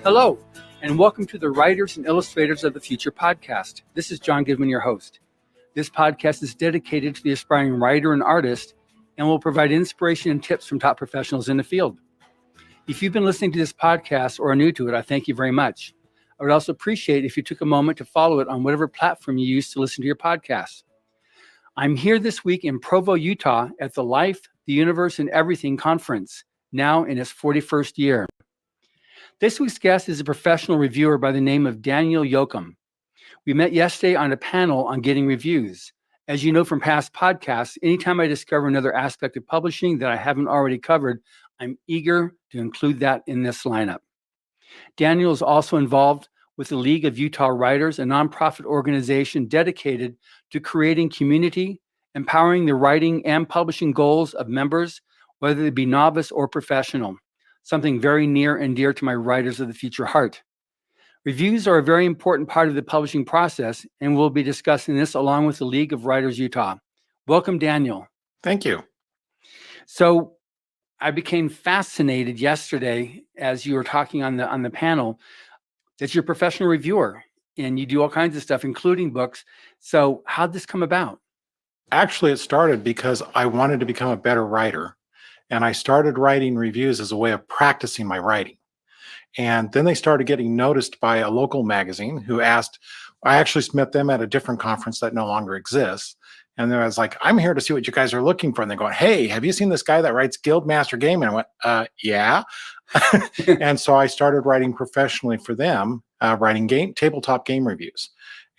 Hello, and welcome to the Writers and Illustrators of the Future podcast. This is John Goodman, your host. This podcast is dedicated to the aspiring writer and artist and will provide inspiration and tips from top professionals in the field. If you've been listening to this podcast or are new to it, I thank you very much. I would also appreciate if you took a moment to follow it on whatever platform you use to listen to your podcast. I'm here this week in Provo, Utah at the Life, the Universe, and Everything conference, now in its 41st year. This week's guest is a professional reviewer by the name of Daniel Yocom. We met yesterday on a panel on getting reviews. As you know from past podcasts, anytime I discover another aspect of publishing that I haven't already covered, I'm eager to include that in this lineup. Daniel is also involved with the League of Utah Writers, a nonprofit organization dedicated to creating community, empowering the writing and publishing goals of members, whether they be novice or professional, something very near and dear to my Writers of the Future heart. Reviews are a very important part of the publishing process, and we'll be discussing this along with the League of Writers Utah. Welcome, Daniel. Thank you. So I became fascinated yesterday as you were talking on the panel that you're a professional reviewer and you do all kinds of stuff, including books. So how'd this come about? Actually, it started because I wanted to become a better writer. And I started writing reviews as a way of practicing my writing. And then they started getting noticed by a local magazine who asked, I actually met them at a different conference that no longer exists. And I was like, I'm here to see what you guys are looking for. And they're going, hey, have you seen this guy that writes Guildmaster Game? And I went, yeah. And so I started writing professionally for them, writing tabletop game reviews.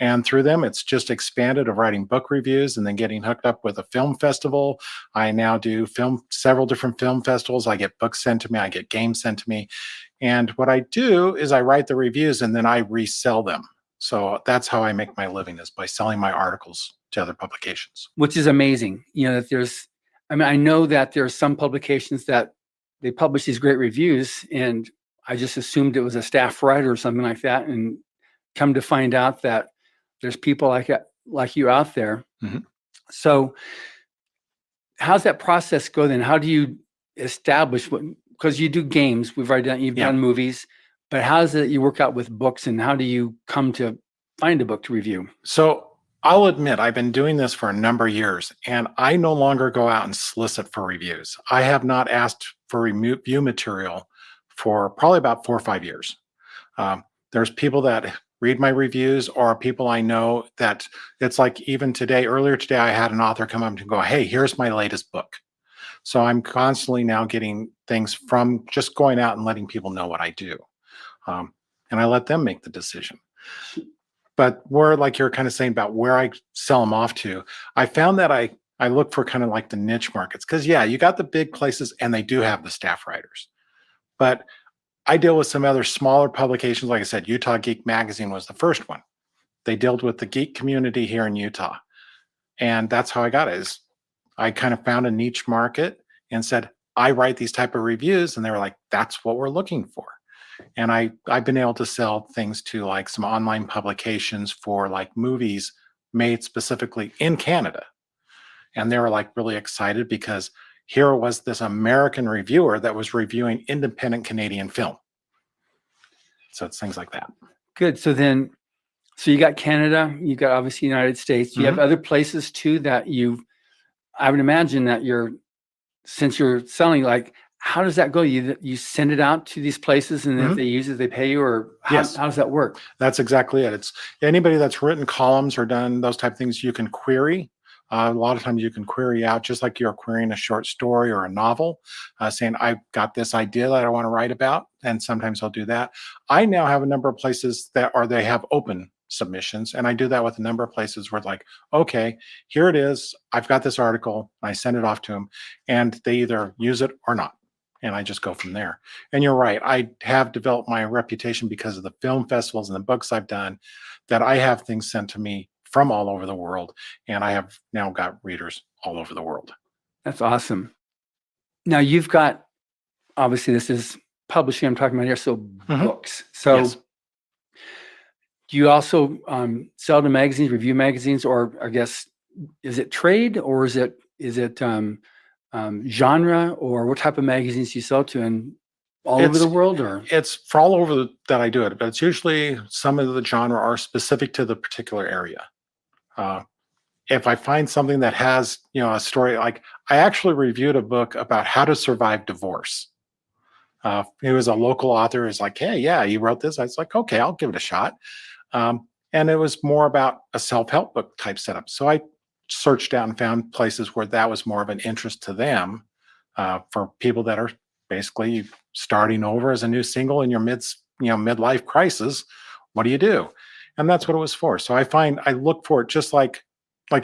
And through them, it's just expanded of writing book reviews and then getting hooked up with a film festival. I now do several different film festivals. I get books sent to me. I get games sent to me. And what I do is I write the reviews and then I resell them. So that's how I make my living, is by selling my articles to other publications. Which is amazing. You know, that I know that there are some publications that they publish these great reviews, and I just assumed it was a staff writer or something like that, and come to find out that there's people like you out there. Mm-hmm. So how's that process go then? How do you establish because you do games, you've done movies, but how does it you work out with books, and how do you come to find a book to review? So I'll admit I've been doing this for a number of years, and I no longer go out and solicit for reviews. I have not asked for review material for probably about 4 or 5 years. There's people that read my reviews, or people I know that it's like even earlier today, I had an author come up and go, hey, here's my latest book. So I'm constantly now getting things from just going out and letting people know what I do. And I let them make the decision. But where, like you're kind of saying about where I sell them off to, I found that I look for kind of like the niche markets. Because yeah, you got the big places and they do have the staff writers. But I deal with some other smaller publications. Like I said, Utah Geek Magazine was the first one. They dealt with the geek community here in Utah. And that's how I got it. Is I kind of found a niche market and said, I write these type of reviews. And they were like, that's what we're looking for. And I've been able to sell things to like some online publications for like movies made specifically in Canada. And they were like really excited because here was this American reviewer that was reviewing independent Canadian film. So it's things like that. Good. So you got Canada, you got obviously United States. You have other places too that I would imagine that since you're selling, like, how does that go? You send it out to these places, and if they use it, they pay you, or how does that work? That's exactly it. It's anybody that's written columns or done those type of things, you can query. A lot of times you can query out just like you're querying a short story or a novel, saying, I've got this idea that I want to write about. And sometimes I'll do that. I now have a number of places they have open submissions. And I do that with a number of places where it's like, okay, here it is. I've got this article. I send it off to them and they either use it or not. And I just go from there. And you're right. I have developed my reputation because of the film festivals and the books I've done, that I have things sent to me from all over the world. And I have now got readers all over the world. That's awesome. Now you've got, obviously this is publishing I'm talking about here, so books. So yes. Do you also sell to magazines, review magazines, or I guess, is it trade, or is it genre, or what type of magazines do you sell to? And all over the world, or? It's for all over that I do it, but it's usually some of the genre are specific to the particular area. Uh, if I find something that has, a story, like I actually reviewed a book about how to survive divorce. He was a local author. He's like, hey, yeah, you wrote this. I was like, okay, I'll give it a shot. And it was more about a self-help book type setup. So I searched out and found places where that was more of an interest to them, for people that are basically starting over as a new single in your midlife crisis. What do you do? And that's what it was for. So I look for it just like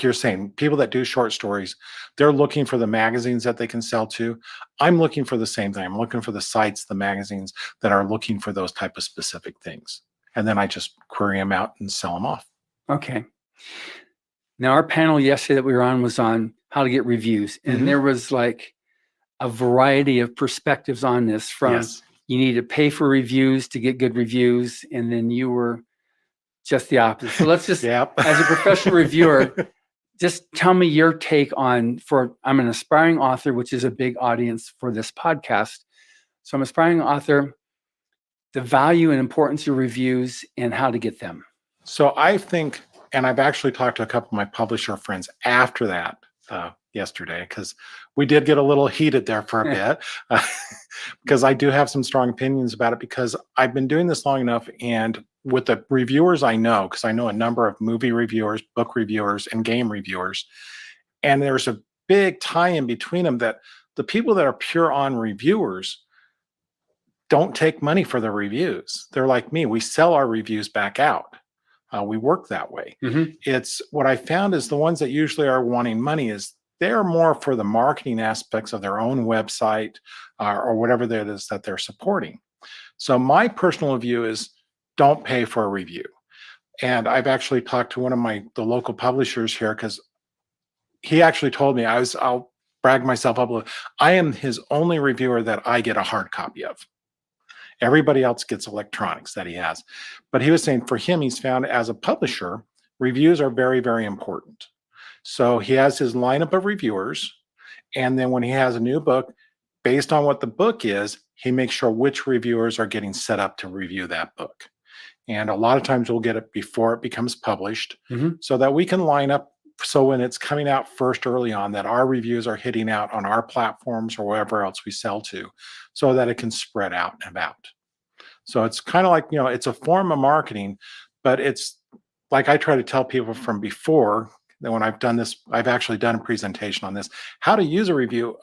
you're saying, people that do short stories, they're looking for the magazines that they can sell to. I'm looking for the same thing. I'm looking for the sites, the magazines that are looking for those type of specific things. And then I just query them out and sell them off. Okay. Now, our panel yesterday that we were on was on how to get reviews. And there was like a variety of perspectives on this, from Yes. you need to pay for reviews to get good reviews. And then you were just the opposite. So let's just, Yep. as a professional reviewer, just tell me your take on, I'm an aspiring author, which is a big audience for this podcast. So I'm an aspiring author, the value and importance of reviews and how to get them. So I think, and I've actually talked to a couple of my publisher friends after that yesterday, because we did get a little heated there for a bit, because I do have some strong opinions about it, because I've been doing this long enough, and with the reviewers I know, because I know a number of movie reviewers, book reviewers, and game reviewers, and there's a big tie in between them, that the people that are pure on reviewers don't take money for the reviews. They're like me. We sell our reviews back out. We work that way. It's what I found is the ones that usually are wanting money is they're more for the marketing aspects of their own website, or whatever that is that they're supporting. So my personal view is don't pay for a review. And I've actually talked to one of the local publishers here, because he actually told me, I'll brag myself up a little. I am his only reviewer that I get a hard copy of. Everybody else gets electronics that he has. But he was saying for him, he's found as a publisher, reviews are very, very important. So he has his lineup of reviewers. And then when he has a new book, based on what the book is, he makes sure which reviewers are getting set up to review that book. And a lot of times we'll get it before it becomes published, so that we can line up. So when it's coming out first early on, that our reviews are hitting out on our platforms or wherever else we sell to, so that it can spread out and about. So it's kind of like, it's a form of marketing, but it's like I try to tell people from before that when I've done this, I've actually done a presentation on this, how to use a review.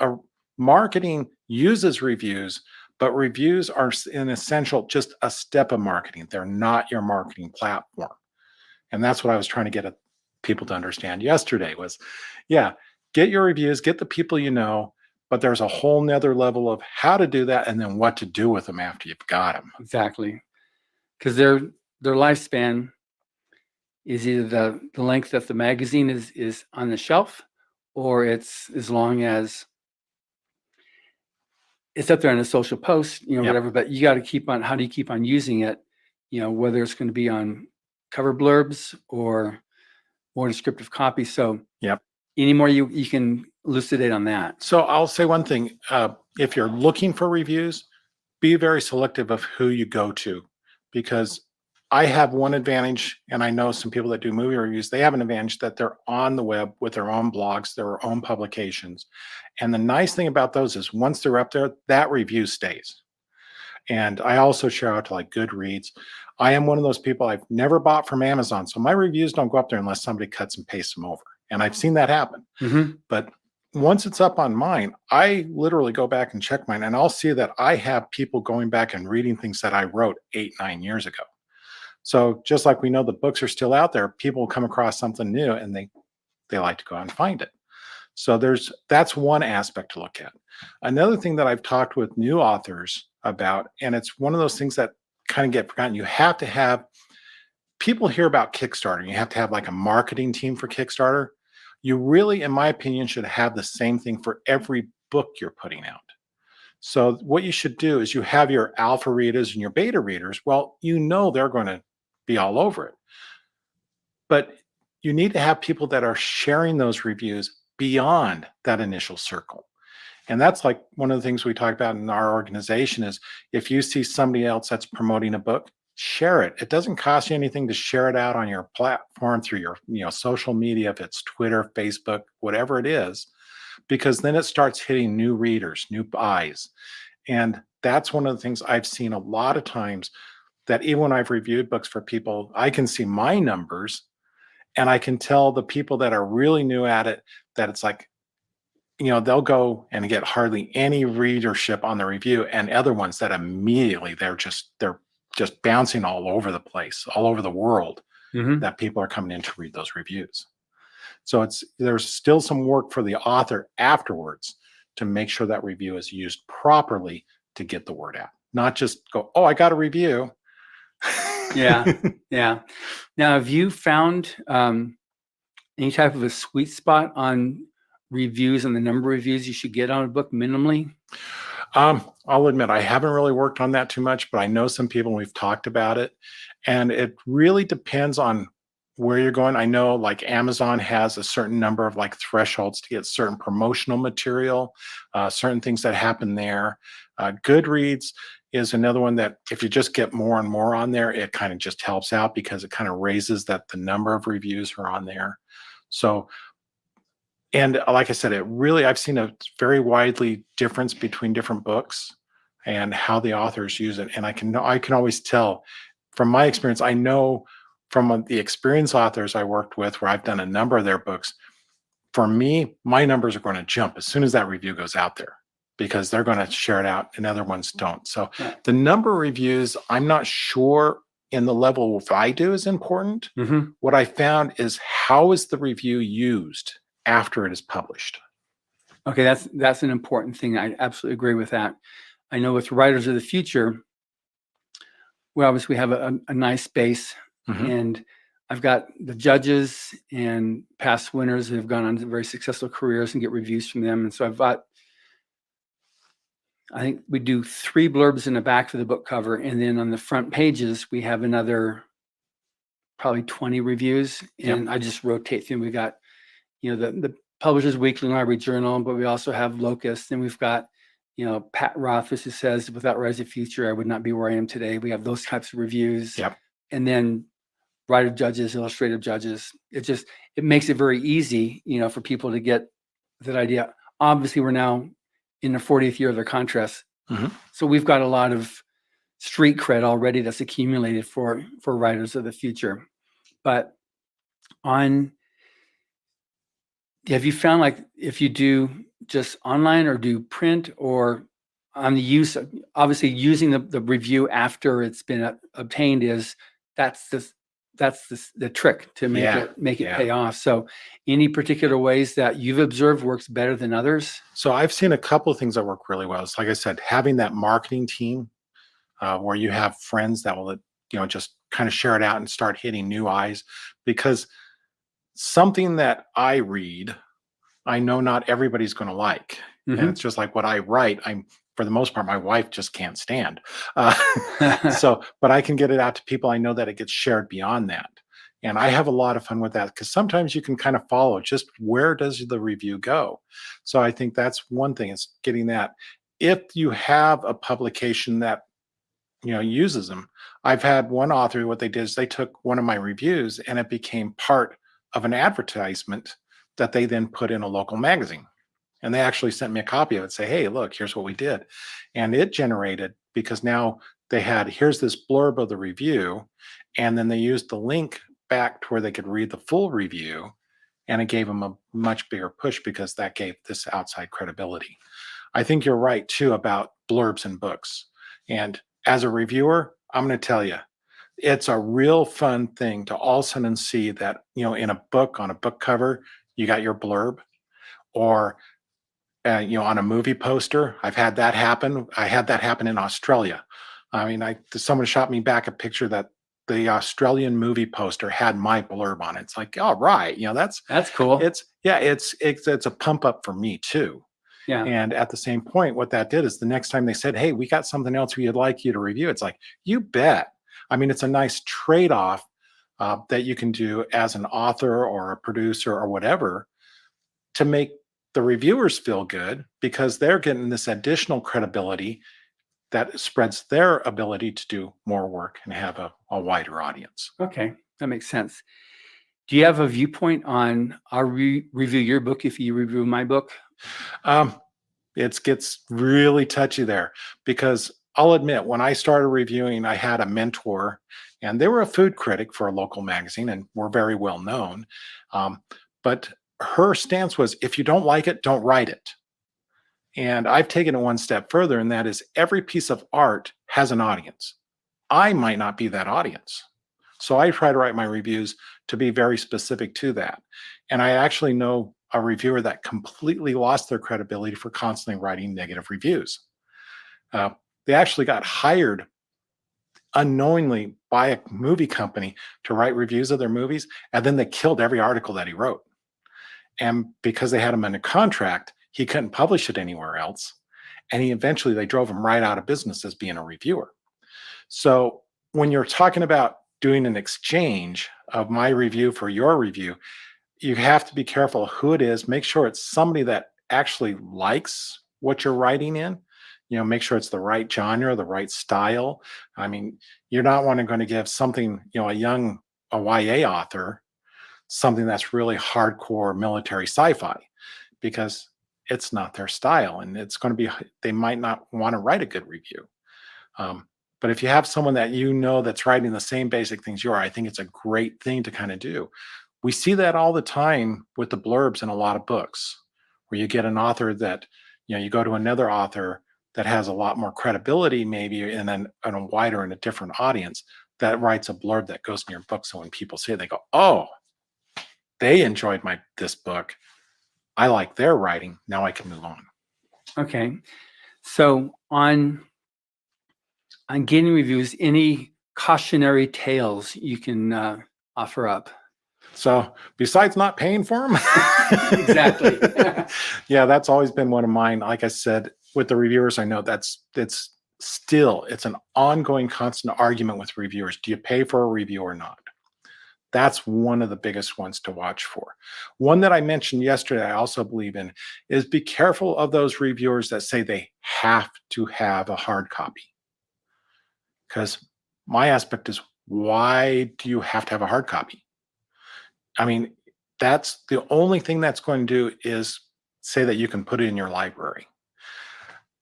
Marketing uses reviews, but reviews are an essential, just a step of marketing. They're not your marketing platform. And that's what I was trying to get at people to understand yesterday was, get your reviews, get the people you know, but there's a whole nother level of how to do that and then what to do with them after you've got them. Exactly. Because their lifespan is either the length that the magazine is on the shelf, or it's as long as it's up there on a social post, whatever. But you got to keep on, how do you keep on using it? Whether it's going to be on cover blurbs or more descriptive copy. So any more you can elucidate on that. So I'll say one thing. If you're looking for reviews, be very selective of who you go to, because I have one advantage, and I know some people that do movie reviews, they have an advantage that they're on the web with their own blogs, their own publications. And the nice thing about those is once they're up there, that review stays. And I also share out to like Goodreads. I am one of those people, I've never bought from Amazon. So my reviews don't go up there unless somebody cuts and pastes them over. And I've seen that happen. But once it's up on mine, I literally go back and check mine, and I'll see that I have people going back and reading things that I wrote 8-9 years ago. So just like we know the books are still out there, people come across something new and they like to go out and find it. So that's one aspect to look at. Another thing that I've talked with new authors about, and it's one of those things that kind of get forgotten, you have to have people hear about Kickstarter. You have to have like a marketing team for Kickstarter. You really, in my opinion, should have the same thing for every book you're putting out. So what you should do is you have your alpha readers and your beta readers. Well, they're going to be all over it. But you need to have people that are sharing those reviews beyond that initial circle. And that's like one of the things we talk about in our organization is if you see somebody else that's promoting a book, share it. It doesn't cost you anything to share it out on your platform through your, social media, if it's Twitter, Facebook, whatever it is, because then it starts hitting new readers, new eyes. And that's one of the things I've seen a lot of times, that even when I've reviewed books for people, I can see my numbers and I can tell the people that are really new at it that it's like, they'll go and get hardly any readership on the review, and other ones that immediately they're just bouncing all over the place, all over the world, Hmm. that people are coming in to read those reviews. So there's still some work for the author afterwards to make sure that review is used properly to get the word out. Not just go, oh, I got a review. Yeah, yeah. Now, have you found any type of a sweet spot on reviews and the number of reviews you should get on a book minimally? I'll admit I haven't really worked on that too much, but I know some people and we've talked about it. And it really depends on where you're going. I know like Amazon has a certain number of like thresholds to get certain promotional material, certain things that happen there. Goodreads is another one that if you just get more and more on there, it kind of just helps out because it kind of raises that the number of reviews are on there. So, and like I said, I've seen a very widely difference between different books and how the authors use it. And I can always tell from my experience. I know from the experienced authors I worked with, where I've done a number of their books, for me, my numbers are going to jump as soon as that review goes out there because they're going to share it out and other ones don't. So Right. the number of reviews, I'm not sure in the level of I do is important. Hmm. What I found is how is the review used after it is published? Okay, that's an important thing. I absolutely agree with that. I know with Writers of the Future, we obviously have a nice base, Mhm. and I've got the judges and past winners who have gone on to very successful careers and get reviews from them. And so I think we do 3 blurbs in the back for the book cover, and then on the front pages we have another probably 20 reviews, Yep. and I just rotate through. We got the Publishers Weekly and Library Journal, but we also have Locust, and we've got Pat Rothfuss, who says, "Without Rise of the Future, I would not be where I am today." We have those types of reviews, Yep. and then writer judges, illustrative judges. It makes it very easy, for people to get that idea. Obviously, we're now in the 40th year of their contrast, Mhm. so we've got a lot of street cred already that's accumulated for Writers of the Future. But on have you found, like, if you do just online or do print, or on the use of, obviously using the review after it's been obtained, that's the the trick to make Yeah. it Yeah. pay off. So any particular ways that you've observed works better than others? So I've seen a couple of things that work really well. It's like I said, having that marketing team where you have friends that will, just kind of share it out and start hitting new eyes. Because something that I read, I know not everybody's going to like. And Hmm. it's just like what I write, for the most part, my wife just can't stand. Uh, so, but I can get it out to people. I know that it gets shared beyond that. And I have a lot of fun with that because sometimes you can kind of follow just where does the review go. So I think that's one thing, is getting that. If you have a publication that uses them. I've had one author, what they did is they took one of my reviews and it became part of an advertisement that they then put in a local magazine. And they actually sent me a copy of it, say, hey, look, here's what we did. And it generated, because now here's this blurb of the review. And then they used the link back to where they could read the full review. And it gave them a much bigger push because that gave this outside credibility. I think you're right too about blurbs and books. And as a reviewer, I'm going to tell you, it's a real fun thing to all of a sudden see that, in a book, on a book cover, you got your blurb, or, on a movie poster. I've had that happen. I had that happen in Australia. I mean, someone shot me back a picture that the Australian movie poster had my blurb on it. It's like, all right, That's cool. it's a pump up for me too. Yeah. And at the same point, what that did is the next time they said, hey, we got something else we'd like you to review, it's like, you bet. I mean, it's a nice trade off that you can do as an author or a producer or whatever to make the reviewers feel good because they're getting this additional credibility that spreads their ability to do more work and have a wider audience. Okay, that makes sense. Do you have a viewpoint on I'll review your book if you review my book? It gets really touchy there because I'll admit when I started reviewing, I had a mentor and they were a food critic for a local magazine and were very well known. But her stance was if you don't like it, don't write it. And I've taken it one step further, and that is every piece of art has an audience. I might not be that audience. So I try to write my reviews to be very specific to that. And I actually know a reviewer that completely lost their credibility for constantly writing negative reviews. Uh, they actually got hired unknowingly by a movie company to write reviews of their movies, and then they killed every article that he wrote. And because they had him under contract, he couldn't publish it anywhere else. And they drove him right out of business as being a reviewer. So when you're talking about doing an exchange of my review for your review, you have to be careful who it is. Make sure it's somebody that actually likes what you're writing in. Make sure it's the right genre, the right style. I mean, you're not going to give something, a YA author, something that's really hardcore military sci-fi, because it's not their style, and they might not want to write a good review. But if you have someone that that's writing the same basic things you are, I think it's a great thing to kind of do. We see that all the time with the blurbs in a lot of books, where you get an author that, you go to another author that has a lot more credibility, maybe, and then a wider and a different audience that writes a blurb that goes in your book. So when people see it, they go, "Oh, they enjoyed this book. I like their writing. Now I can move on." Okay. So on getting reviews, any cautionary tales you can offer up? So besides not paying for them, Exactly. Yeah, that's always been one of mine. Like I said, with the reviewers, I know it's an ongoing constant argument with reviewers. Do you pay for a review or not? That's one of the biggest ones to watch for. One that I mentioned yesterday, I also believe in, is be careful of those reviewers that say they have to have a hard copy. Because my aspect is, why do you have to have a hard copy? I mean, that's the only thing that's going to do is say that you can put it in your library.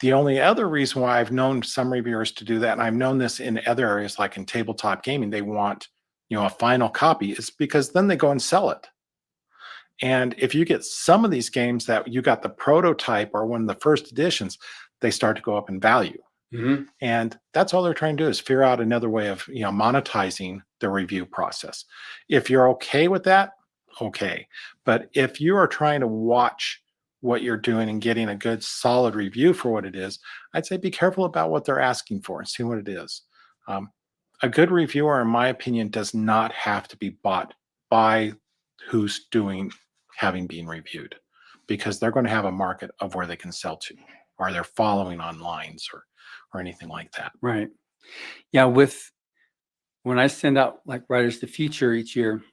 The only other reason why I've known some reviewers to do that, and I've known this in other areas like in tabletop gaming, they want a final copy, is because then they go and sell it. And if you get some of these games that you got the prototype or one of the first editions, they start to go up in value. Mm-hmm. And that's all they're trying to do is figure out another way of monetizing the review process. If you're okay with that, okay. But if you are trying to watch what you're doing and getting a good solid review for what it is, I'd say be careful about what they're asking for and see what it is. A good reviewer, in my opinion, does not have to be bought by who's having been reviewed, because they're going to have a market of where they can sell to, or they're following online or anything like that. Right. Yeah. When I send out like Writers of the Future each year,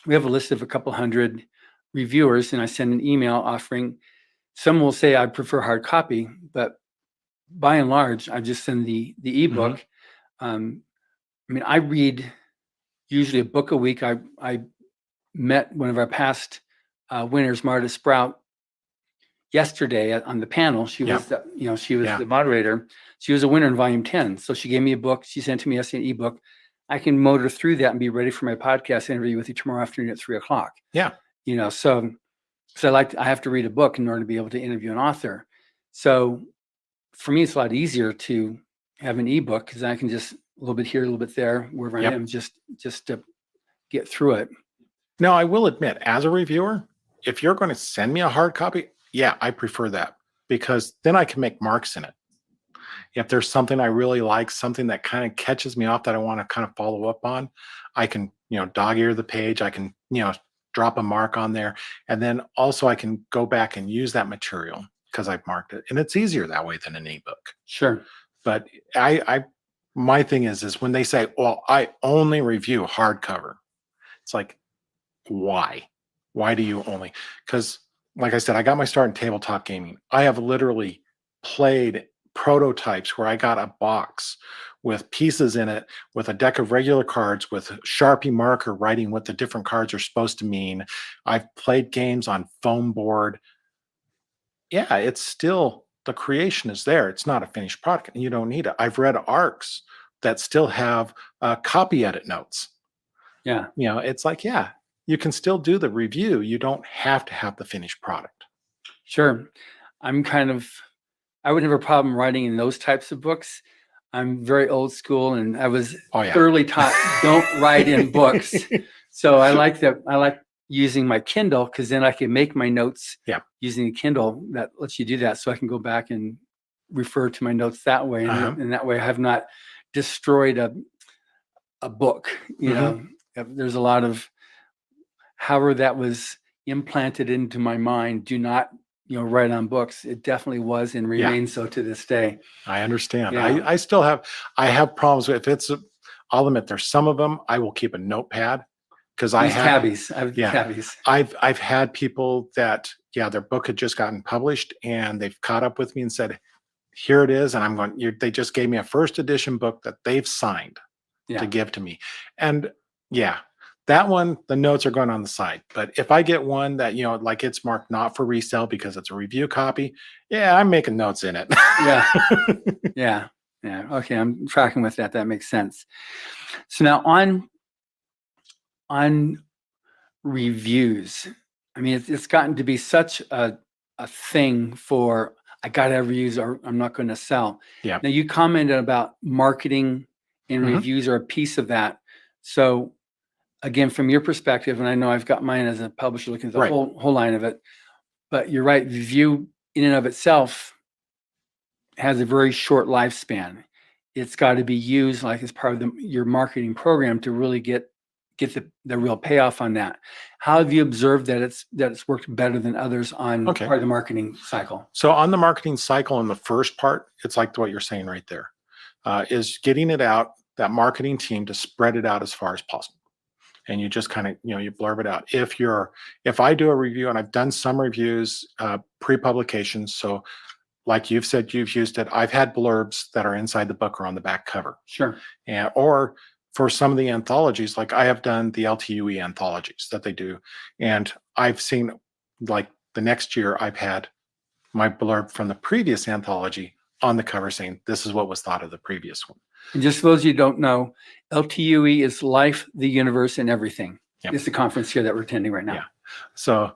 we have a list of a couple hundred reviewers, and I send an email offering. Some will say I prefer hard copy, but by and large, I just send the ebook. Mm-hmm. I read usually a book a week. I met one of our past winners, Marta Sprout, yesterday on the panel. She was, the moderator. She was a winner in volume 10. So she gave me a book. She sent to me an ebook. I can motor through that and be ready for my podcast interview with you tomorrow afternoon at 3:00. Yeah. So I have to read a book in order to be able to interview an author. So for me, it's a lot easier to have an ebook because I can just a little bit here, a little bit there, wherever I am, just to get through it. Now, I will admit, as a reviewer, if you're going to send me a hard copy, yeah, I prefer that, because then I can make marks in it. If there's something I really like, something that kind of catches me off that I want to kind of follow up on, I can, dog ear the page. I can, drop a mark on there. And then also I can go back and use that material because I've marked it. And it's easier that way than an ebook. Sure. But my thing is when they say, well, I only review hardcover, it's like, why? Why do you only? Because like I said, I got my start in tabletop gaming. I have literally played prototypes where I got a box with pieces in it, with a deck of regular cards, with Sharpie marker writing what the different cards are supposed to mean. I've played games on foam board. Yeah, it's still, the creation is there. It's not a finished product and you don't need it. I've read arcs that still have copy edit notes. Yeah, It's like, yeah, you can still do the review. You don't have to have the finished product. sure. I'm kind of, I wouldn't have a problem writing in those types of books. I'm very old school, and I was Oh, yeah. thoroughly taught don't write in books. So I like that. I like using my Kindle because then I can make my notes Yeah. using the Kindle. That lets you do that, so I can go back and refer to my notes that way, and that way I have not destroyed a book. There's a lot of, however that was implanted into my mind, do not write on books. It definitely was and remains so to this day. I understand. Yeah. I still have, I have problems with, if it's, I'll admit there's some of them I will keep a notepad because I These have cabbies. I have yeah. cabbies. I've had people that, yeah, their book had just gotten published and they've caught up with me and said, here it is. And I'm going, they just gave me a first edition book that they've signed to give to me. And yeah, that one, the notes are going on the side. But if I get one that, like it's marked not for resale because it's a review copy, yeah, I'm making notes in it. Yeah. Yeah. Yeah. Okay. I'm tracking with that. That makes sense. So now on reviews, I mean, it's gotten to be such a thing for, I got to have reviews or I'm not going to sell. Yeah. Now you commented about marketing and reviews are a piece of that. So again, from your perspective, and I know I've got mine as a publisher looking at the whole line of it, but you're right, review in and of itself has a very short lifespan. It's got to be used like as part of your marketing program to really get the real payoff on that. How have you observed that it's worked better than others on part of the marketing cycle? So on the marketing cycle, in the first part, it's like what you're saying right there, is getting it out, that marketing team to spread it out as far as possible. And you just kind of, you blurb it out. If I do a review, and I've done some reviews, pre-publication. So like you've said, you've used it. I've had blurbs that are inside the book or on the back cover. Sure. And, or for some of the anthologies, like I have done the LTUE anthologies that they do. And I've seen, like the next year, I've had my blurb from the previous anthology on the cover saying, this is what was thought of the previous one. And just for those of you who don't know, LTUE is Life, the Universe, and Everything. Yep. It's the conference here that we're attending right now. Yeah. So,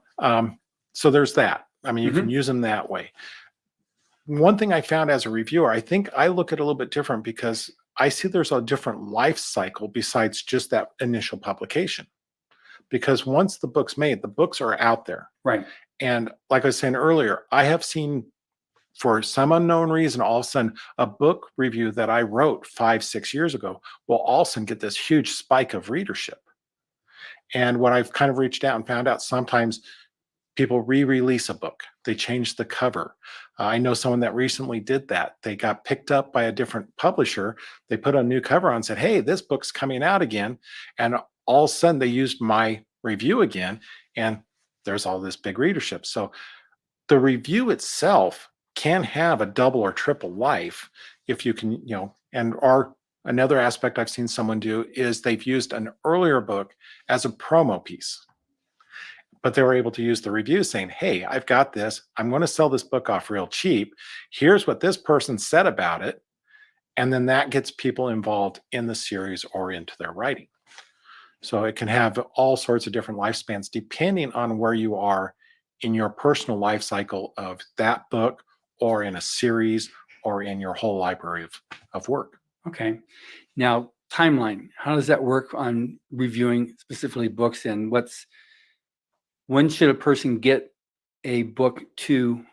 so there's that. I mean, you can use them that way. One thing I found as a reviewer, I think I look at it a little bit different because I see there's a different life cycle besides just that initial publication. Because once the book's made, the books are out there. Right. And like I was saying earlier, I have seen, for some unknown reason, all of a sudden, a book review that I wrote 5-6 years ago will all of a sudden get this huge spike of readership. And what I've kind of reached out and found out, sometimes people re-release a book. They change the cover. I know someone that recently did that. They got picked up by a different publisher. They put a new cover on and said, hey, this book's coming out again. And all of a sudden they used my review again. And there's all this big readership. So the review itself can have a double or triple life if you can, or another aspect I've seen someone do is they've used an earlier book as a promo piece. But they were able to use the review saying, hey, I've got this. I'm going to sell this book off real cheap. Here's what this person said about it. And then that gets people involved in the series or into their writing. So it can have all sorts of different lifespans depending on where you are in your personal life cycle of that book or in a series or in your whole library of work. Okay. Now, timeline. How does that work on reviewing specifically books, and when should a person get a book to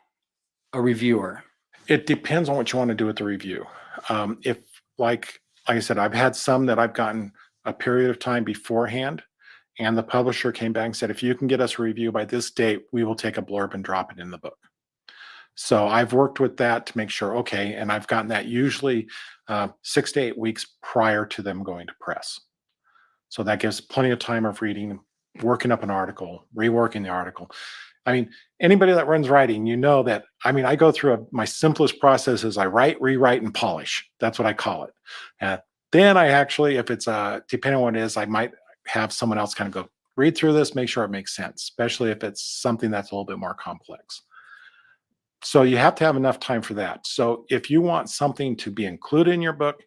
a reviewer? It depends on what you want to do with the review. If, like I said, I've had some that I've gotten a period of time beforehand, and the publisher came back and said, if you can get us a review by this date, we will take a blurb and drop it in the book. So I've worked with that to make sure, okay, and I've gotten that usually 6 to 8 weeks prior to them going to press. So that gives plenty of time of reading, working up an article, reworking the article. I mean, anybody that runs writing, you know that. I mean, I go through my simplest process is I write, rewrite, and polish. That's what I call it. And then I actually, if it's depending on what it is, I might have someone else kind of go read through this, make sure it makes sense, especially if it's something that's a little bit more complex. So you have to have enough time for that. So if you want something to be included in your book,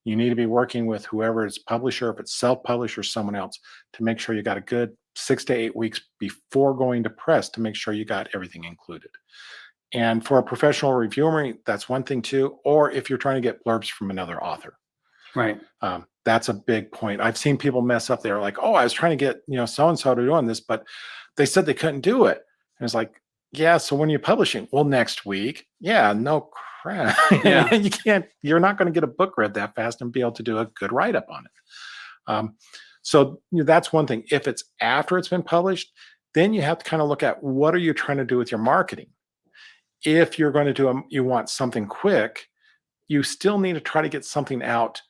you need to be working with whoever is publisher, if it's self-published or someone else, to make sure you got a good 6 to 8 weeks before going to press to make sure you got everything included. And for a professional reviewer, that's one thing too. Or if you're trying to get blurbs from another author, Right. that's a big point. I've seen people mess up. They're like, "Oh, I was trying to get so and so to do on this, but they said they couldn't do it." And it's like, "Yeah, so when are you publishing?" "Well, next week." "Yeah, no crap." Yeah. You can't. You're not going to get a book read that fast and be able to do a good write up on it. So that's one thing. If it's after it's been published, then you have to kind of look at what are you trying to do with your marketing. If you're going to you want something quick, you still need to try to get something out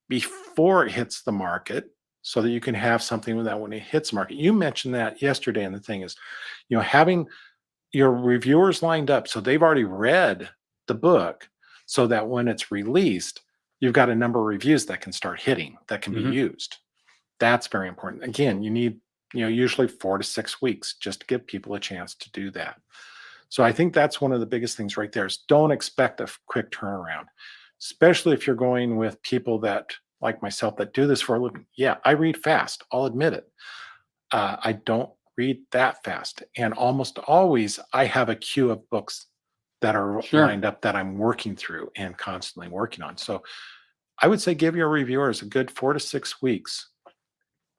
before it hits the market so that you can have something that when it hits market. You mentioned that yesterday, and the thing is, having your reviewers lined up so they've already read the book so that when it's released, you've got a number of reviews that can start hitting that can be used. That's very important. Again, you need usually 4 to 6 weeks just to give people a chance to do that. So I think that's one of the biggest things right there is don't expect a quick turnaround, especially if you're going with people that, like myself, that do this for a living. Yeah, I read fast. I'll admit it. I don't read that fast. And almost always I have a queue of books that are lined up that I'm working through and constantly working on. So I would say give your reviewers a good 4 to 6 weeks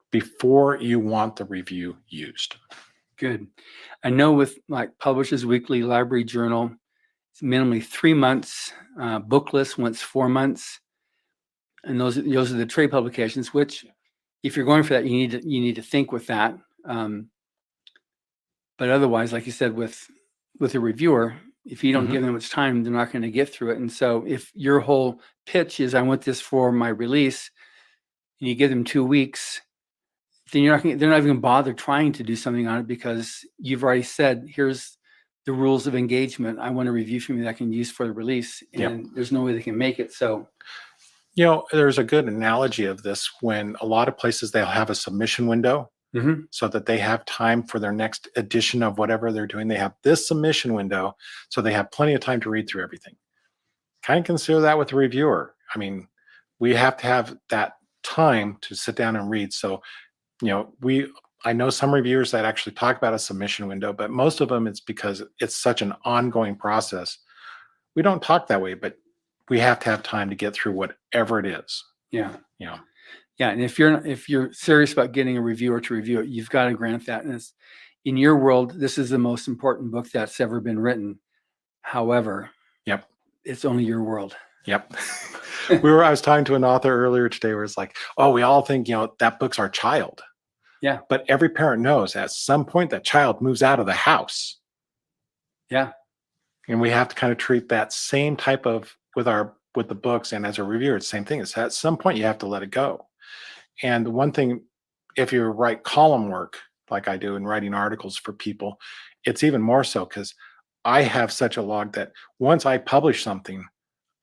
before you want the review used. Good. I know with like Publishers Weekly, Library Journal, it's minimally 3 months. Booklist once 4 months, and those are the trade publications. Which, if you're going for that, you need to think with that. But otherwise, like you said, with a reviewer, if you don't give them much time, they're not going to get through it. And so, if your whole pitch is I want this for my release, and you give them 2 weeks, then they're not even bother trying to do something on it because you've already said, here's the rules of engagement. I want a review from you that I can use for the release, and there's no way they can make it. So, there's a good analogy of this when a lot of places they'll have a submission window so that they have time for their next edition of whatever they're doing. They have this submission window, so they have plenty of time to read through everything. Kind of consider that with a reviewer. I mean, we have to have that time to sit down and read. So, I know some reviewers that actually talk about a submission window, but most of them it's because it's such an ongoing process. We don't talk that way, but we have to have time to get through whatever it is. Yeah. And if you're serious about getting a reviewer to review it, you've got to grant that. And in your world, this is the most important book that's ever been written. However, it's only your world. I was talking to an author earlier today where it's like, oh, we all think, that book's our child. Yeah. But every parent knows at some point that child moves out of the house. Yeah. And we have to kind of treat that same type of with the books, and as a reviewer, it's the same thing. It's at some point you have to let it go. And one thing, if you write column work like I do in writing articles for people, it's even more so because I have such a log that once I publish something,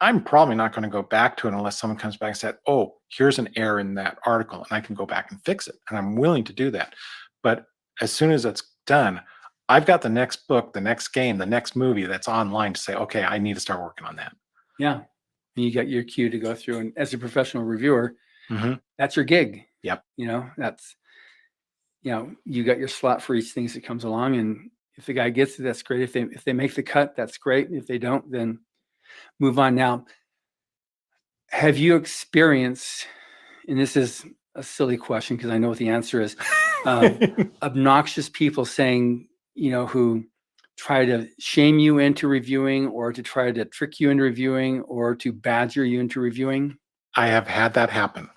I'm probably not going to go back to it unless someone comes back and said, oh, here's an error in that article, and I can go back and fix it. And I'm willing to do that. But as soon as it's done, I've got the next book, the next game, the next movie that's online to say, okay, I need to start working on that. Yeah. And you got your queue to go through. And as a professional reviewer, that's your gig. Yep. That's, you got your slot for each thing that comes along. And if the guy gets it, that's great. If they make the cut, that's great. If they don't, then move on. Now, have you experienced, and this is a silly question because I know what the answer is, obnoxious people saying, who try to shame you into reviewing or to try to trick you into reviewing or to badger you into reviewing? I have had that happen,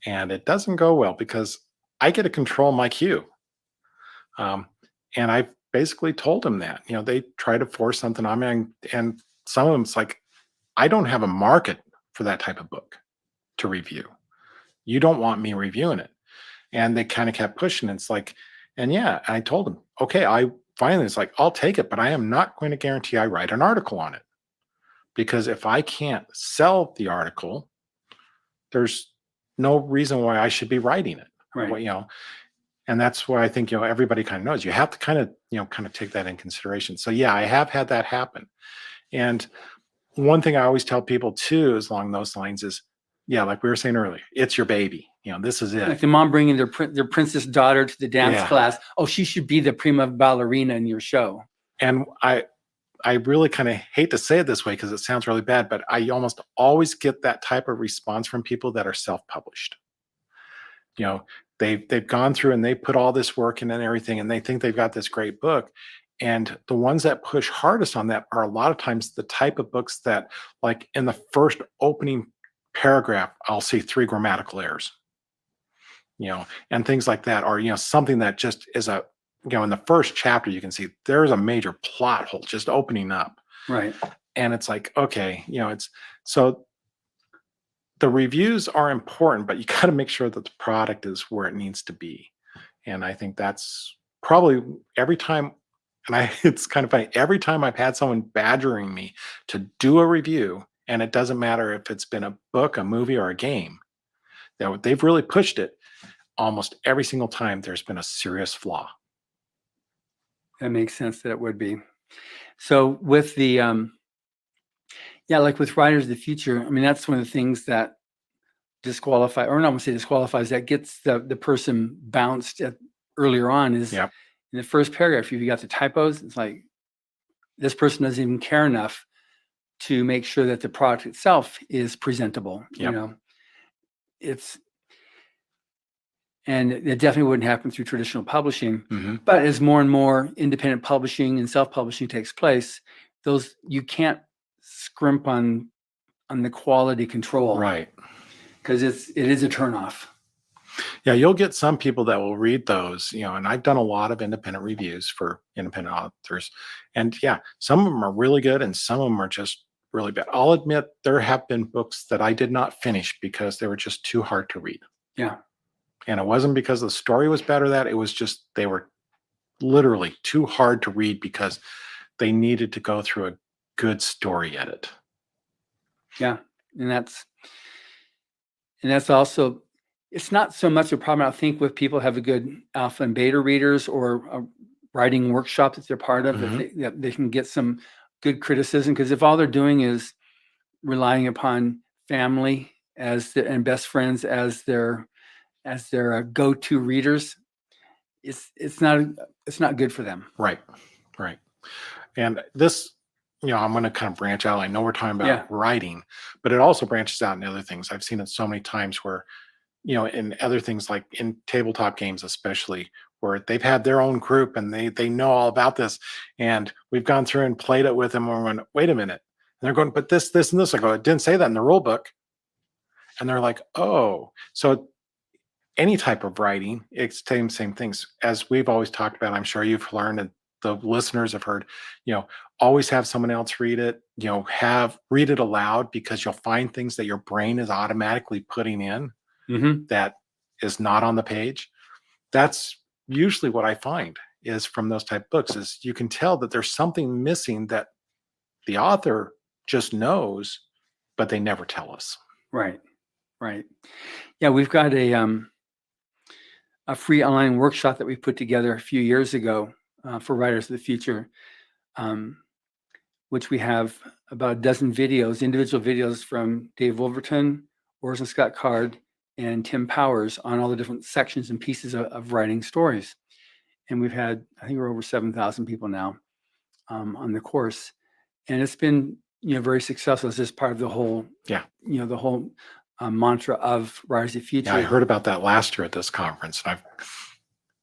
and it doesn't go well because I get to control my queue. And I basically told them that, they try to force something on me, and some of them, it's like, I don't have a market for that type of book to review. You don't want me reviewing it. And they kind of kept pushing. It's like, and I told them, okay, finally it's like, I'll take it, but I am not going to guarantee I write an article on it. Because if I can't sell the article, there's no reason why I should be writing it. Right. Well, and that's why I think, everybody kind of knows you have to kind of take that in consideration. So yeah, I have had that happen. And one thing I always tell people too, is along those lines is, yeah, like we were saying earlier, it's your baby. This is it. Like the mom bringing their princess daughter to the dance Yeah. class. Oh, she should be the prima ballerina in your show. And I really kind of hate to say it this way because it sounds really bad, but I almost always get that type of response from people that are self-published. They've gone through and they put all this work in and everything, and they think they've got this great book. And the ones that push hardest on that are a lot of times the type of books that, like in the first opening paragraph, I'll see 3 grammatical errors, and things like that, or, something that just is in the first chapter, you can see there's a major plot hole just opening up. Right. And it's like, okay, so the reviews are important, but you got to make sure that the product is where it needs to be. And I think that's probably every time, and it's kind of funny, every time I've had someone badgering me to do a review, and it doesn't matter if it's been a book, a movie, or a game, that they've really pushed it, almost every single time there's been a serious flaw. That makes sense that it would be. So with the, like with Writers of the Future, I mean, that's one of the things that disqualify, or not want to say disqualifies, that gets the person bounced earlier on is in the first paragraph, if you got the typos, it's like, this person doesn't even care enough to make sure that the product itself is presentable. And it definitely wouldn't happen through traditional publishing. Mm-hmm. But as more and more independent publishing and self-publishing takes place, you can't scrimp on the quality control, Right? Because it is a turnoff. Yeah, you'll get some people that will read those, and I've done a lot of independent reviews for independent authors, and yeah, some of them are really good, and some of them are just really bad. I'll admit there have been books that I did not finish because they were just too hard to read. Yeah. And it wasn't because the story was bad or that. It was just they were literally too hard to read because they needed to go through a good story edit. Yeah. And that's also, it's not so much a problem, I think, with people who have a good alpha and beta readers or a writing workshop that they're part of, Mm-hmm. that they can get some good criticism. Because if all they're doing is relying upon family and best friends as their go-to readers, it's not good for them. Right. And this, I'm going to kind of branch out. I know we're talking about writing, but it also branches out in other things. I've seen it so many times where, in other things like in tabletop games, especially, where they've had their own group and they know all about this. And we've gone through and played it with them. And we're going, wait a minute. And they're going, but this, and this. I go, it didn't say that in the rule book. And they're like, oh, so any type of writing, it's same things as we've always talked about. I'm sure you've learned, and the listeners have heard, always have someone else read it, read it aloud, because you'll find things that your brain is automatically putting in that is not on the page. That's usually what I find is from those type of books is you can tell that there's something missing that the author just knows, but they never tell us. Right. Yeah, we've got a free online workshop that we put together a few years ago for Writers of the Future, which we have about a dozen videos, individual videos from Dave Wolverton, Orson Scott Card, and Tim Powers on all the different sections and pieces of writing stories. And we've had, I think we're over 7,000 people now on the course. And it's been, very successful. It's just part of the whole, the whole mantra of Writers of the Future. Yeah, I heard about that last year at this conference. And I've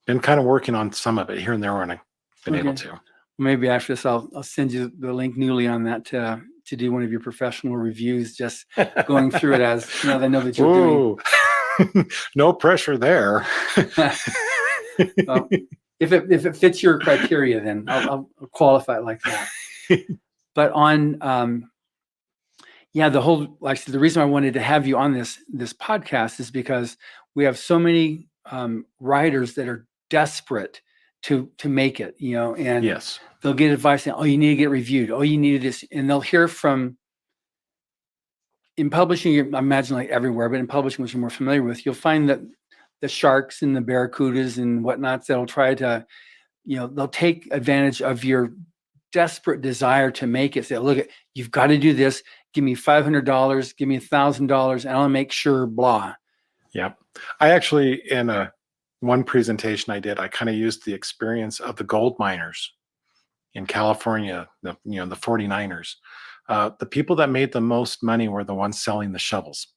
been kind of working on some of it here and there when I've been able to. Maybe after this, I'll send you the link newly on that to do one of your professional reviews, just going through it as, they know that you're doing. No pressure there. Well, if it fits your criteria, then I'll qualify it like that. But on, the reason I wanted to have you on this podcast is because we have so many writers that are desperate to make it, and Yes. they'll get advice saying, oh, you need to get reviewed. Oh, you need this. And they'll hear from, in publishing, I imagine like everywhere, but in publishing, which you're more familiar with, you'll find that the sharks and the barracudas and whatnots that'll try to, they'll take advantage of your desperate desire to make it. Say, look, you've got to do this. Give me $500, give me $1,000, and I'll make sure, blah. Yep. I actually, in one presentation I did, I kind of used the experience of the gold miners in California, the 49ers. The people that made the most money were the ones selling the shovels.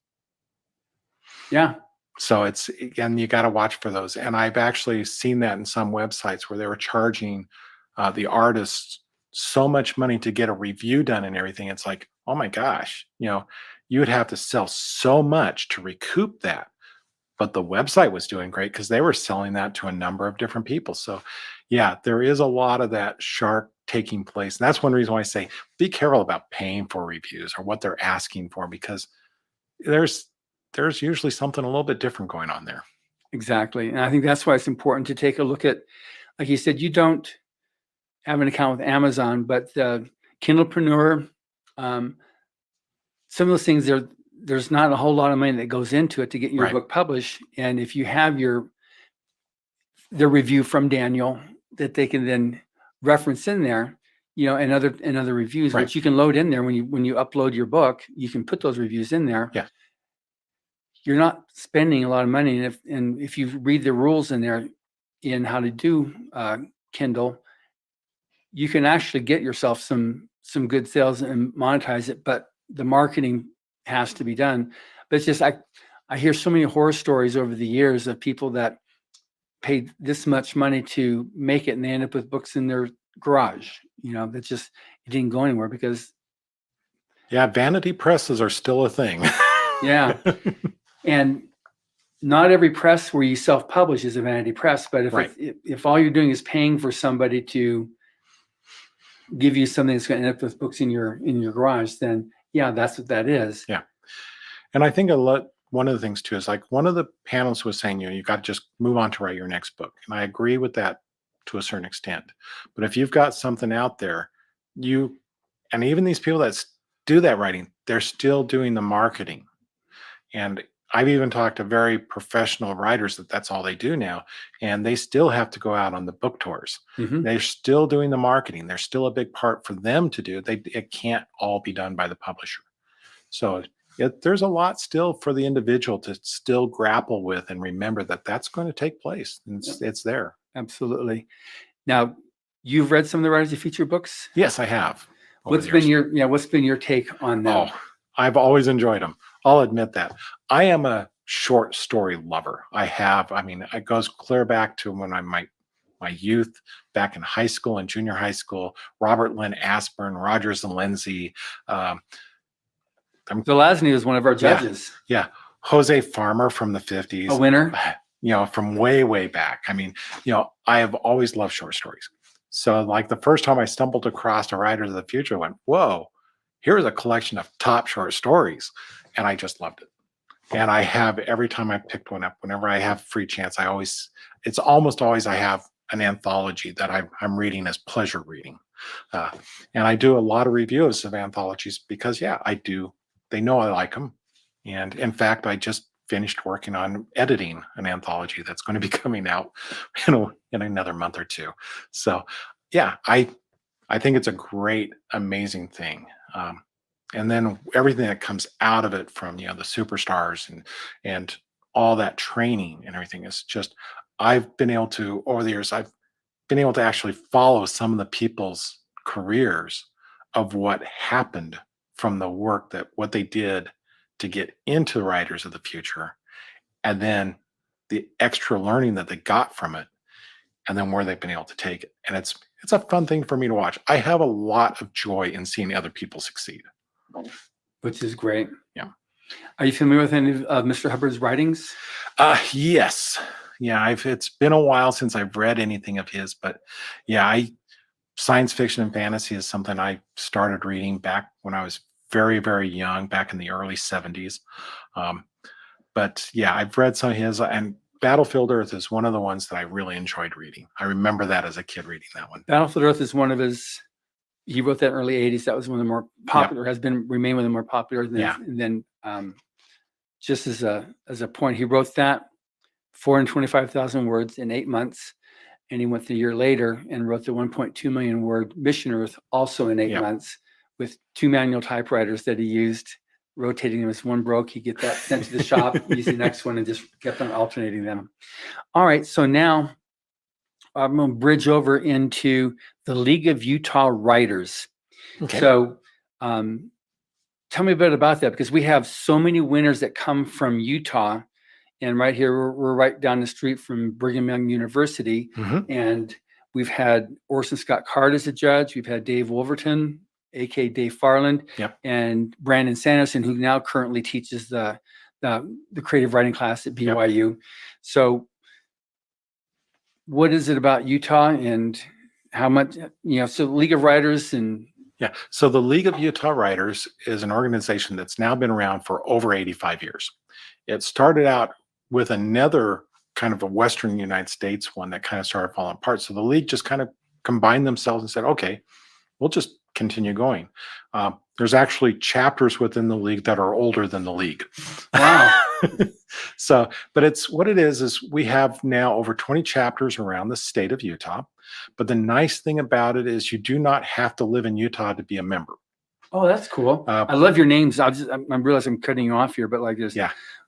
Yeah. So it's, again, you got to watch for those. And I've actually seen that in some websites where they were charging the artists so much money to get a review done and everything. It's like, oh my gosh, you would have to sell so much to recoup that. But the website was doing great because they were selling that to a number of different people. So yeah, there is a lot of that shark taking place. And that's one reason why I say be careful about paying for reviews or what they're asking for, because there's usually something a little bit different going on there. Exactly. And I think that's why it's important to take a look at, like you said, you don't have an account with Amazon, but Kindlepreneur, some of those things, there's not a whole lot of money that goes into it to get your Right. book published. And if you have the review from Daniel that they can then reference in there, and other reviews, Right. which you can load in there when you upload your book, you can put those reviews in there. Yeah. You're not spending a lot of money. And if you read the rules in there in how to do Kindle, you can actually get yourself some good sales and monetize it, but the marketing has to be done. But it's just, I hear so many horror stories over the years of people that paid this much money to make it and they end up with books in their garage, that just, it didn't go anywhere because. Yeah. Vanity presses are still a thing. Yeah. And not every press where you self-publish is a vanity press, but if all you're doing is paying for somebody to give you something that's going to end up with books in your garage, then yeah, that's what that is. Yeah. And I think one of the things too is like one of the panelists was saying, you got to just move on to write your next book. And I agree with that to a certain extent. But if you've got something out there, and even these people that do that writing, they're still doing the marketing. And I've even talked to very professional writers that's all they do now. And they still have to go out on the book tours. Mm-hmm. They're still doing the marketing. There's still a big part for them to do. It can't all be done by the publisher. So there's a lot still for the individual to still grapple with and remember that that's going to take place. It's there. Absolutely. Now, you've read some of the Writers of Feature books? Yes, I have. What's been your take on them? Oh, I've always enjoyed them. I'll admit that. I am a short story lover. It goes clear back to when my youth, back in high school and junior high school, Robert Lynn Aspern, Rogers and Lindsay. Zelazny was one of our judges. Yeah. Jose Farmer from the 50s. A winner. From way, way back. I have always loved short stories. So like the first time I stumbled across a Writers of the Future, I went, whoa, here's a collection of top short stories. And I just loved it. And I have, every time I picked one up, whenever I have free chance, it's almost always I have an anthology that I'm reading as pleasure reading. And I do a lot of reviews of anthologies because, I do. They know I like them. And in fact, I just finished working on editing an anthology that's going to be coming out in another month or two. So I think it's a great, amazing thing. And then everything that comes out of it from, the superstars and all that training and everything is just, I've been able to, over the years, I've been able to actually follow some of the people's careers of what happened from the work what they did to get into the Writers of the Future, and then the extra learning that they got from it, and then where they've been able to take it. And it's a fun thing for me to watch. I have a lot of joy in seeing other people succeed. Which is great. Yeah. Are you familiar with any of Mr. Hubbard's writings? Yes. Yeah, it's been a while since I've read anything of his, but science fiction and fantasy is something I started reading back when I was very, very young, back in the early 70s. But I've read some of his, and Battlefield Earth is one of the ones that I really enjoyed reading. I remember that as a kid reading that one. Battlefield Earth is one of his. He wrote that in the early '80s. That was one of the more popular. Has remained one of the more popular. And then just as a point, he wrote that 425,000 words in 8 months, and he went a year later and wrote the 1.2 million word Mission Earth also in 8 months with 2 manual typewriters that he used, rotating them. As one broke, he'd get that sent to the shop, use the next one, and just kept on alternating them. All right, so now I'm going to bridge over into the League of Utah Writers. Okay. So tell me a bit about that, because we have so many winners that come from Utah. And right here, we're right down the street from Brigham Young University. And we've had Orson Scott Card as a judge. We've had Dave Wolverton, a.k.a. Dave Farland, and Brandon Sanderson, who now currently teaches the creative writing class at BYU. So what is it about Utah and how much, so League of Writers and... Yeah, so the League of Utah Writers is an organization that's now been around for over 85 years. It started out with another kind of a Western United States one that kind of started falling apart. So the League just kind of combined themselves and said, okay, we'll just continue going. There's actually chapters within the League that are older than the League. Wow. So, but it's what it is we have now over 20 chapters around the state of Utah. But the nice thing about it is you do not have to live in Utah to be a member. Oh, that's cool. I love your names. I realize I'm cutting you off here, but like there's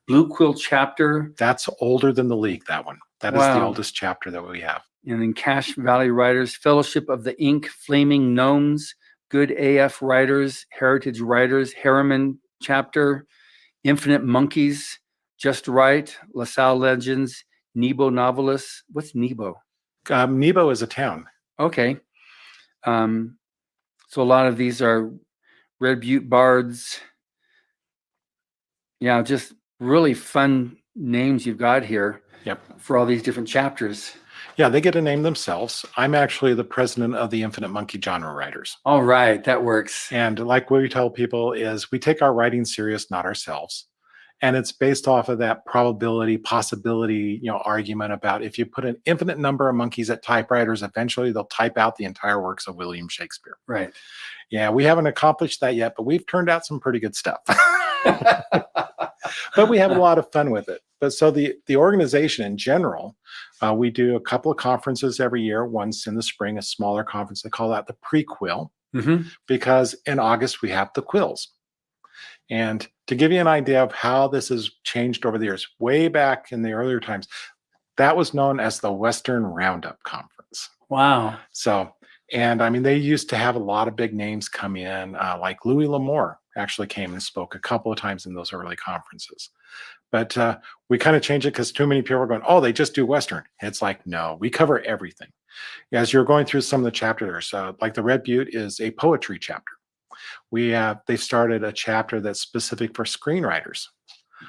Blue Quill chapter. That's older than the League, that one. That is the oldest chapter that we have. And then Cache Valley Writers, Fellowship of the Ink, Flaming Gnomes, Good AF Writers, Heritage Writers, Harriman chapter, Infinite Monkeys, Just Right, LaSalle Legends, Nebo Novelists. What's Nebo? Nebo is a town. Okay. So a lot of these are Red Butte Bards. Yeah, just really fun names you've got here. Yep. For all these different chapters. Yeah, they get to name themselves. I'm actually the president of the Infinite Monkey Genre Writers. All right, that works. And like what we tell people is we take our writing serious, not ourselves. And it's based off of that probability, possibility, argument about if you put an infinite number of monkeys at typewriters, eventually they'll type out the entire works of William Shakespeare. Right. Yeah, we haven't accomplished that yet, but we've turned out some pretty good stuff. But we have a lot of fun with it. But so the organization in general, we do a couple of conferences every year. Once in the spring, a smaller conference. They call that the pre-quill, because in August we have the quills. And to give you an idea of how this has changed over the years, way back in the earlier times, that was known as the Western Roundup Conference. Wow. So, and I mean, they used to have a lot of big names come in, like Louis L'Amour actually came and spoke a couple of times in those early conferences. But we kind of changed it because too many people were going, oh, they just do Western. It's like, no, we cover everything. As you're going through some of the chapters, like the Red Butte is a poetry chapter. They've started a chapter that's specific for screenwriters.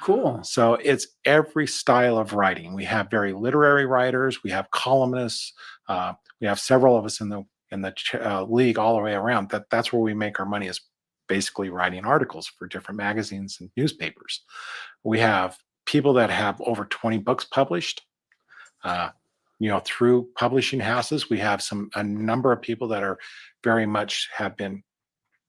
Cool. So it's every style of writing. We have very literary writers. We have columnists. We have several of us in the league all the way around. That's where we make our money, is basically writing articles for different magazines and newspapers. We have people that have over 20 books published, through publishing houses. We have a number of people that are very much have been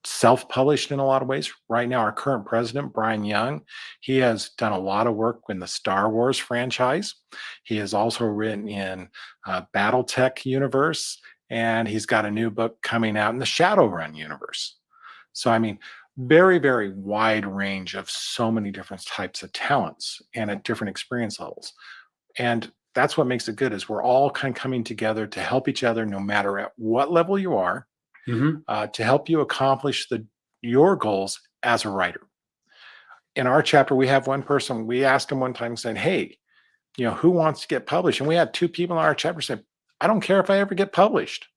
self-published in a lot of ways. Right now, our current president, Brian Young, he has done a lot of work in the Star Wars franchise. He has also written in Battletech universe, and he's got a new book coming out in the Shadowrun universe. So, I mean, very, very wide range of so many different types of talents and at different experience levels. And that's what makes it good, is we're all kind of coming together to help each other, no matter at what level you are, to help you accomplish your goals as a writer. In our chapter, we have one person, we asked him one time saying, hey, who wants to get published? And we had 2 people in our chapter say, I don't care if I ever get published.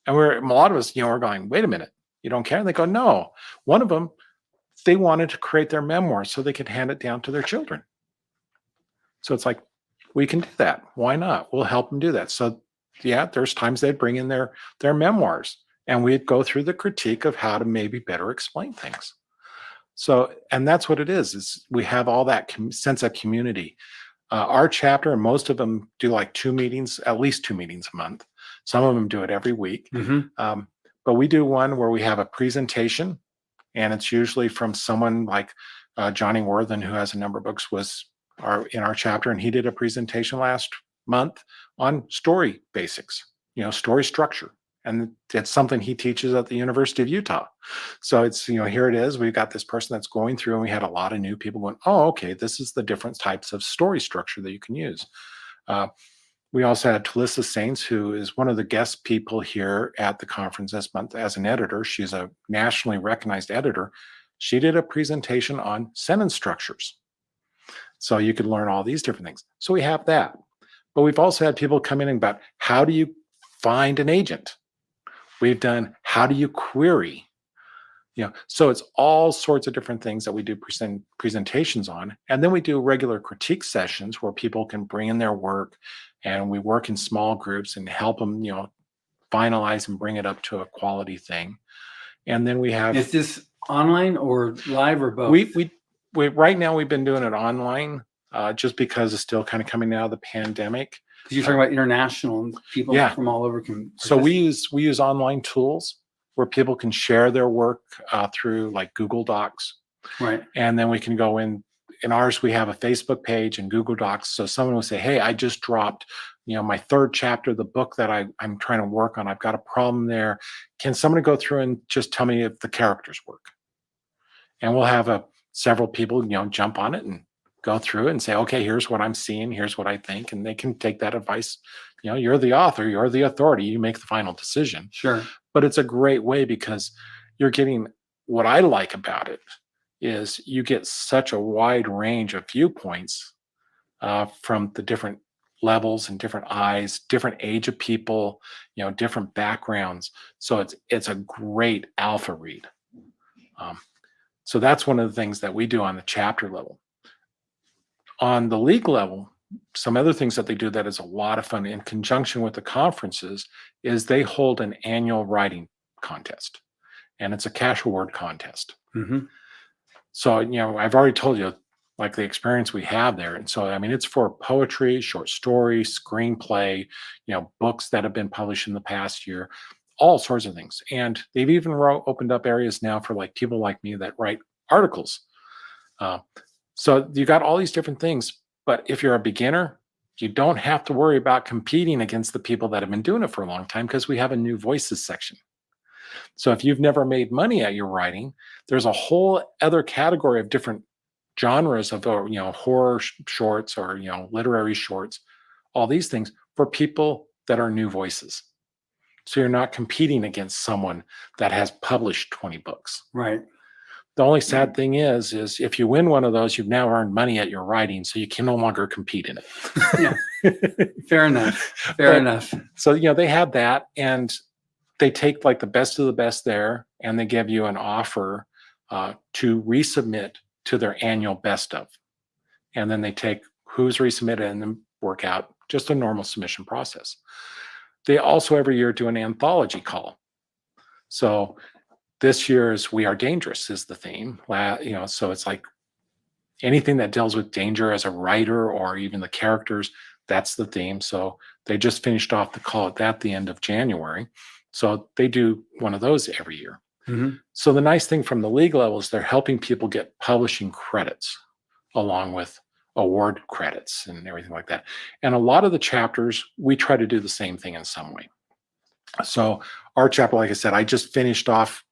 And a lot of us, we're going, wait a minute, you don't care? And they go, no. One of them, they wanted to create their memoir so they could hand it down to their children. So it's like, we can do that. Why not? We'll help them do that. So yeah, there's times they'd bring in their memoirs, and we'd go through the critique of how to maybe better explain things. So, and that's what it is we have all that sense of community. Our chapter, and most of them do like at least two meetings a month. Some of them do it every week. But we do one where we have a presentation, and it's usually from someone like Johnny Worthen, who has a number of books, in our chapter, and he did a presentation last month on story basics, story structure. And it's something he teaches at the University of Utah. So it's, here it is. We've got this person that's going through, and we had a lot of new people going, oh, okay, this is the different types of story structure that you can use. We also had Talissa Saints, who is one of the guest people here at the conference this month as an editor. She's a nationally recognized editor. She did a presentation on sentence structures. So you could learn all these different things. So we have that. But we've also had people come in about how do you find an agent? We've done how do you query? So it's all sorts of different things that we do presentations on. And then we do regular critique sessions where people can bring in their work, and we work in small groups and help them, finalize and bring it up to a quality thing. And then we have... Is this online or live or both? We right now we've been doing it online just because it's still kind of coming out of the pandemic. Because you're talking about international and people from all over can. So we use online tools where people can share their work through like Google Docs. Right. And then we can go in ours, we have a Facebook page and Google Docs. So someone will say, hey, I just dropped, my third chapter of the book that I'm trying to work on. I've got a problem there. Can somebody go through and just tell me if the characters work? And we'll have several people, jump on it and go through it and say, okay, here's what I'm seeing. Here's what I think. And they can take that advice. You're the author, you're the authority, you make the final decision. Sure. But it's a great way because you're getting, what I like about it is you get such a wide range of viewpoints from the different levels and different eyes, different age of people, different backgrounds. So it's a great alpha read. So that's one of the things that we do on the chapter level. On the league level, some other things that they do that is a lot of fun in conjunction with the conferences is they hold an annual writing contest, and it's a cash award contest. So, I've already told you like the experience we have there. And so, it's for poetry, short story, screenplay, books that have been published in the past year, all sorts of things. And they've even opened up areas now for like people like me that write articles. So you got all these different things, but if you're a beginner, you don't have to worry about competing against the people that have been doing it for a long time because we have a new voices section. So if you've never made money at your writing, there's a whole other category of different genres of, horror shorts or, literary shorts, all these things for people that are new voices. So you're not competing against someone that has published 20 books. Right. The only sad thing is if you win one of those, you've now earned money at your writing, so you can no longer compete in it. Yeah. Fair enough. Fair enough. So, they have that, and they take like the best of the best there, and they give you an offer to resubmit to their annual best of. And then they take who's resubmitted and then work out just a normal submission process. They also every year do an anthology call. So this year's We Are Dangerous is the theme. So it's like anything that deals with danger as a writer or even the characters, that's the theme. So they just finished off the call at that the end of January. So they do one of those every year. So the nice thing from the league level is they're helping people get publishing credits along with award credits and everything like that. And a lot of the chapters, we try to do the same thing in some way. So our chapter, like I said, I just finished off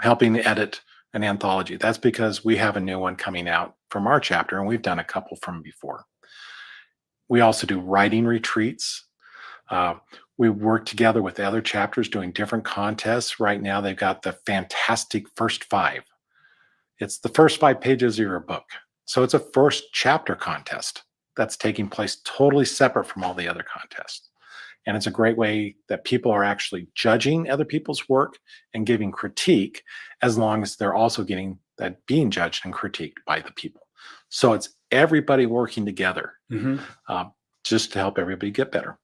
helping edit an anthology. That's because we have a new one coming out from our chapter, and we've done a couple from before. We also do writing retreats. We work together with the other chapters doing different contests. Right now, they've got the fantastic first 5. It's the first 5 pages of your book. So it's a first chapter contest that's taking place totally separate from all the other contests. And it's a great way that people are actually judging other people's work and giving critique, as long as they're also getting that being judged and critiqued by the people. So it's everybody working together just to help everybody get better.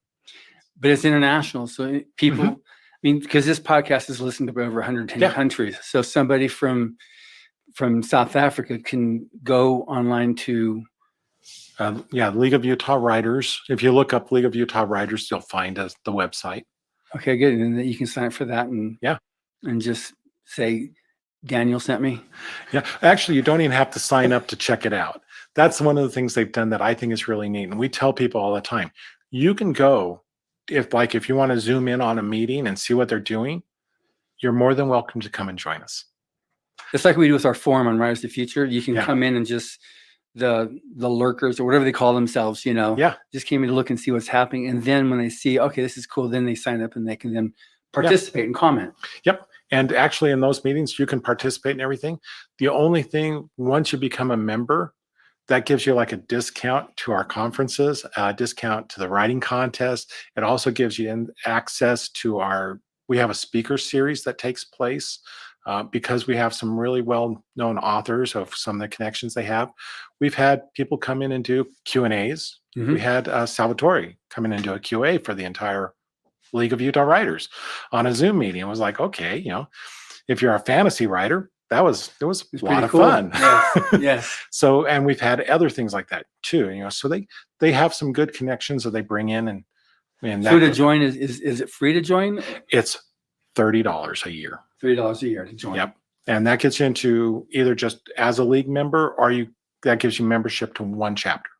But it's international. So people, because this podcast is listened to over 110 countries. So somebody from South Africa can go online to Yeah, League of Utah Writers. If you look up League of Utah Writers, you'll find the website. Okay, good. And then you can sign up for that and Yeah. and just say Daniel sent me. Yeah, actually, you don't even have to sign up to check it out. That's one of the things they've done that I think is really neat. And we tell people all the time, you can go if you want to zoom in on a meeting and see what they're doing, you're more than welcome to come and join us. Just like we do with our forum on Writers of the Future, you can Yeah. come in and just the lurkers or whatever they call themselves, just came in to look and see what's happening. And then when they see, okay, this is cool, then they sign up and they can then participate and comment. Yep. And actually, in those meetings, you can participate in everything. The only thing, once you become a member, that gives you like a discount to our conferences, a discount to the writing contest. It also gives you access to we have a speaker series that takes place because we have some really well-known authors of some of the connections they have. We've had people come in and do Q&As. Mhm. We had Salvatore come in and do a QA for the entire League of Utah Writers on a Zoom meeting. It was like, okay, if you're a fantasy writer, it was a lot of fun. Yes. So, and we've had other things like that too. So they have some good connections that they bring in, and So to join is it free to join? It's $30 a year. $30 a year to join. Yep, and that gets you into either just as a league member, or that gives you membership to one chapter.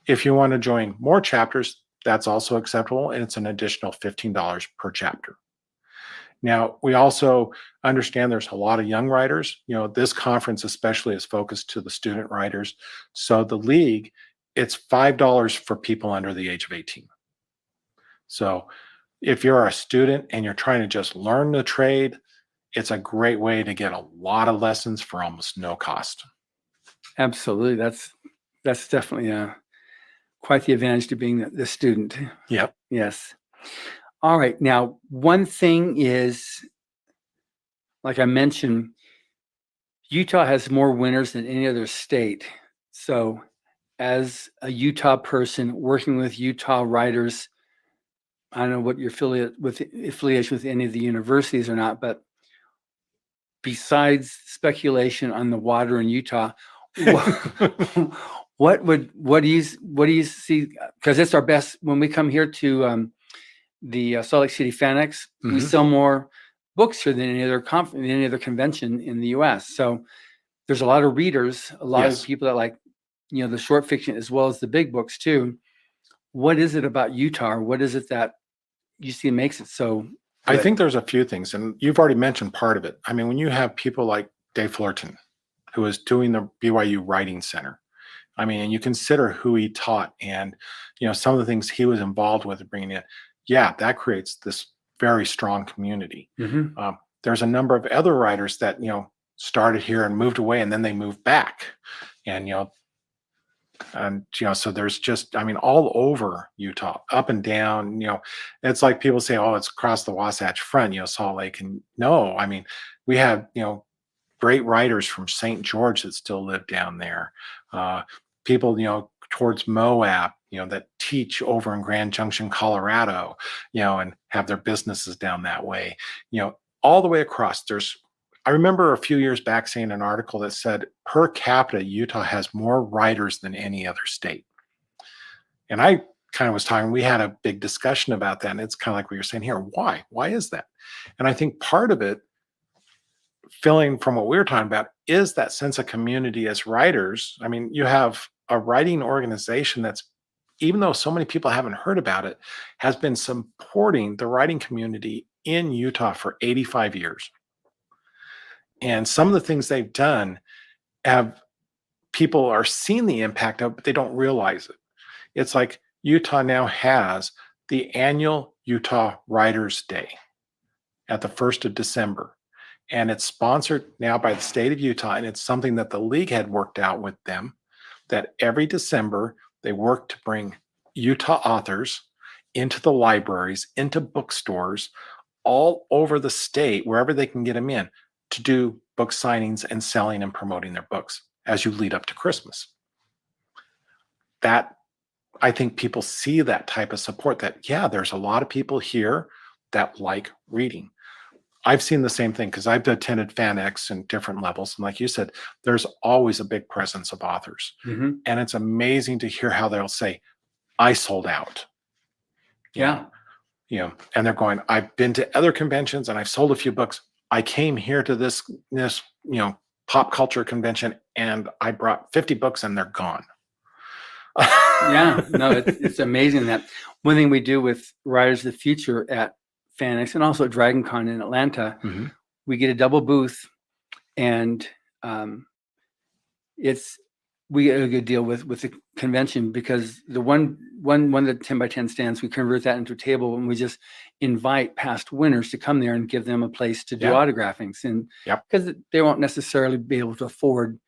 If you want to join more chapters, that's also acceptable, and it's an additional $15 per chapter. Now, we also understand there's a lot of young writers. This conference especially is focused to the student writers. So the league, it's $5 for people under the age of 18. So if you're a student and you're trying to just learn the trade, it's a great way to get a lot of lessons for almost no cost. Absolutely. That's definitely quite the advantage to being the student. Yep. Yes. All right. Now, one thing is, like I mentioned, Utah has more winners than any other state. So as a Utah person working with Utah writers, I don't know what your affiliation with any of the universities or not, but besides speculation on the water in Utah, what do you see? Because it's our best when we come here to the Salt Lake City FanX, we sell more books here than any other convention in the U.S. So there's a lot of readers, a lot of people that like, the short fiction as well as the big books too. What is it about Utah? Or what is it that you see makes it so good? I think there's a few things, and you've already mentioned part of it. I mean, when you have people like Dave Fullerton, who is doing the BYU Writing Center, I mean, and you consider who he taught and, some of the things he was involved with bringing in, that creates this very strong community. There's a number of other writers that, started here and moved away, and then they moved back. And, so there's just, I mean, all over Utah, up and down, it's like people say, oh, it's across the Wasatch Front, Salt Lake. And no, I mean, we have, great writers from St. George that still live down there. People, towards Moab, that teach over in Grand Junction, Colorado, and have their businesses down that way, all the way across. I remember a few years back seeing an article that said per capita, Utah has more writers than any other state. And I kind of was talking, we had a big discussion about that. And it's kind of like we were saying here, why? Why is that? And I think part of it, filling from what we were talking about, is that sense of community as writers. I mean, you have a writing organization that's, even though so many people haven't heard about it, has been supporting the writing community in Utah for 85 years. And some of the things they've done people are seeing the impact of, but they don't realize it. It's like Utah now has the annual Utah Writers Day at the 1st of December. And it's sponsored now by the state of Utah. And it's something that the league had worked out with them, that every December they work to bring Utah authors into the libraries, into bookstores all over the state, wherever they can get them in, to do book signings and selling and promoting their books as you lead up to Christmas. That, I think people see that type of support, that, there's a lot of people here that like reading. I've seen the same thing because I've attended FanX in different levels. And like you said, there's always a big presence of authors. Mm-hmm. And it's amazing to hear how they'll say, I sold out. Yeah. And they're going, I've been to other conventions and I've sold a few books. I came here to this, pop culture convention and I brought 50 books and they're gone. Yeah, no, it's amazing that one thing we do with Writers of the Future at FanX and also at DragonCon in Atlanta, Mhm. we get a double booth, and we get a good deal with the convention, because the one of the 10 by 10 stands, we convert that into a table, and we just invite past winners to come there and give them a place to do autographings, and because they won't necessarily be able to afford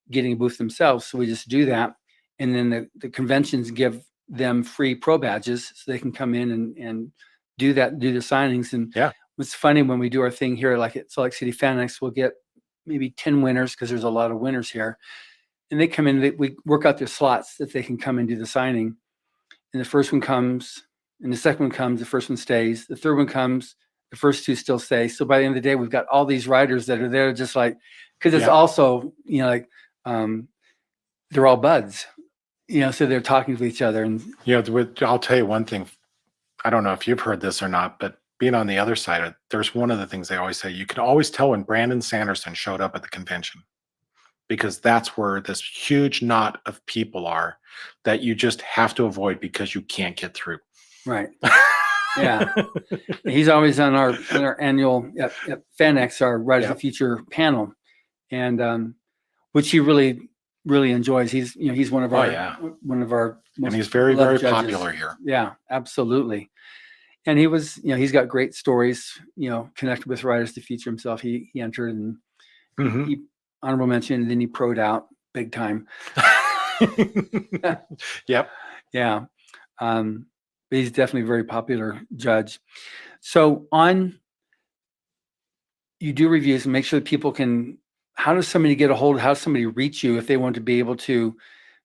getting a booth themselves, so we just do that. And then the conventions give them free pro badges so they can come in and do the signings. And what's funny, when we do our thing here, like at Salt Lake City FanX, we'll get maybe 10 winners, because there's a lot of winners here. And they come in, we work out their slots that they can come and do the signing. And the first one comes, and the second one comes, the first one stays. The third one comes, the first two still stay. So by the end of the day, we've got all these writers that are there just like, because it's also, they're all buds. So they're talking to each other. And I'll tell you one thing. I don't know if you've heard this or not, but being on the other side, there's one of the things they always say. You can always tell when Brandon Sanderson showed up at the convention, because that's where this huge knot of people are that you just have to avoid because you can't get through. Right. Yeah. He's always on our annual at FanX, our Writers of the Future panel, and which he really enjoys. He's one of our most, and he's very, very judges. popular here. Yeah, absolutely. And he was, he's got great stories, connected with Writers of the Future himself. He entered, and he honorable mention, and then he pro'd out big time. Yep. Yeah. But he's definitely a very popular judge. So you do reviews and make sure that people can, how does somebody get a hold, how does somebody reach you if they want to be able to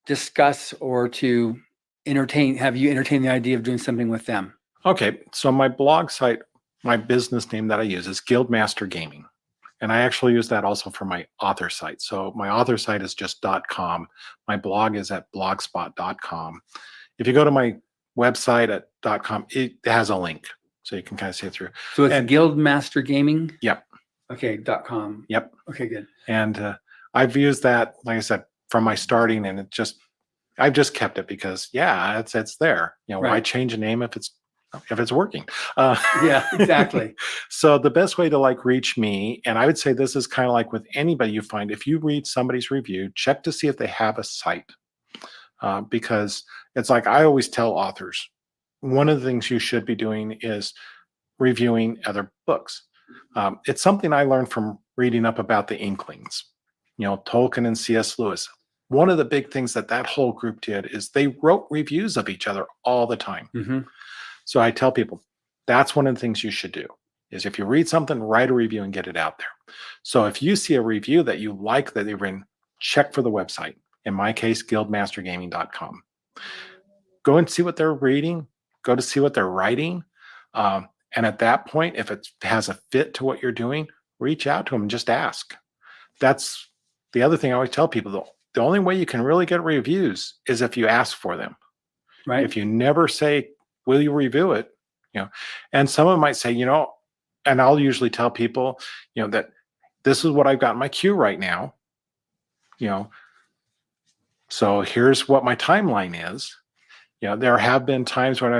discuss or to have you entertain the idea of doing something with them? Okay. So my blog site, my business name that I use is Guildmaster Gaming. And I actually use that also for my author site. So my author site is just .com. My blog is at blogspot.com. If you go to my website at .com, it has a link, so you can kind of see it through. So it's Guildmaster Gaming? Yep. Okay, .com. Yep. Okay, good. And I've used that, like I said, from my starting, and I've just kept it because, it's there. Why change a name if it's working? Yeah, exactly. So the best way to reach me, and I would say this is kind of like with anybody you find, if you read somebody's review, check to see if they have a site. Because it's like I always tell authors, one of the things you should be doing is reviewing other books. It's something I learned from reading up about the Inklings, Tolkien and C.S. Lewis. One of the big things that whole group did is they wrote reviews of each other all the time. Mm-hmm. So I tell people, that's one of the things you should do, is if you read something, write a review and get it out there. So if you see a review that you like that they've written, check for the website. In my case, guildmastergaming.com. Go and see what they're reading. Go to see what they're writing. And at that point, if it has a fit to what you're doing, reach out to them and just ask. That's the other thing I always tell people, though. The only way you can really get reviews is if you ask for them. Right. If you never say, will you review it? And someone might say, and I'll usually tell people, that this is what I've got in my queue right now. So here's what my timeline is. There have been times when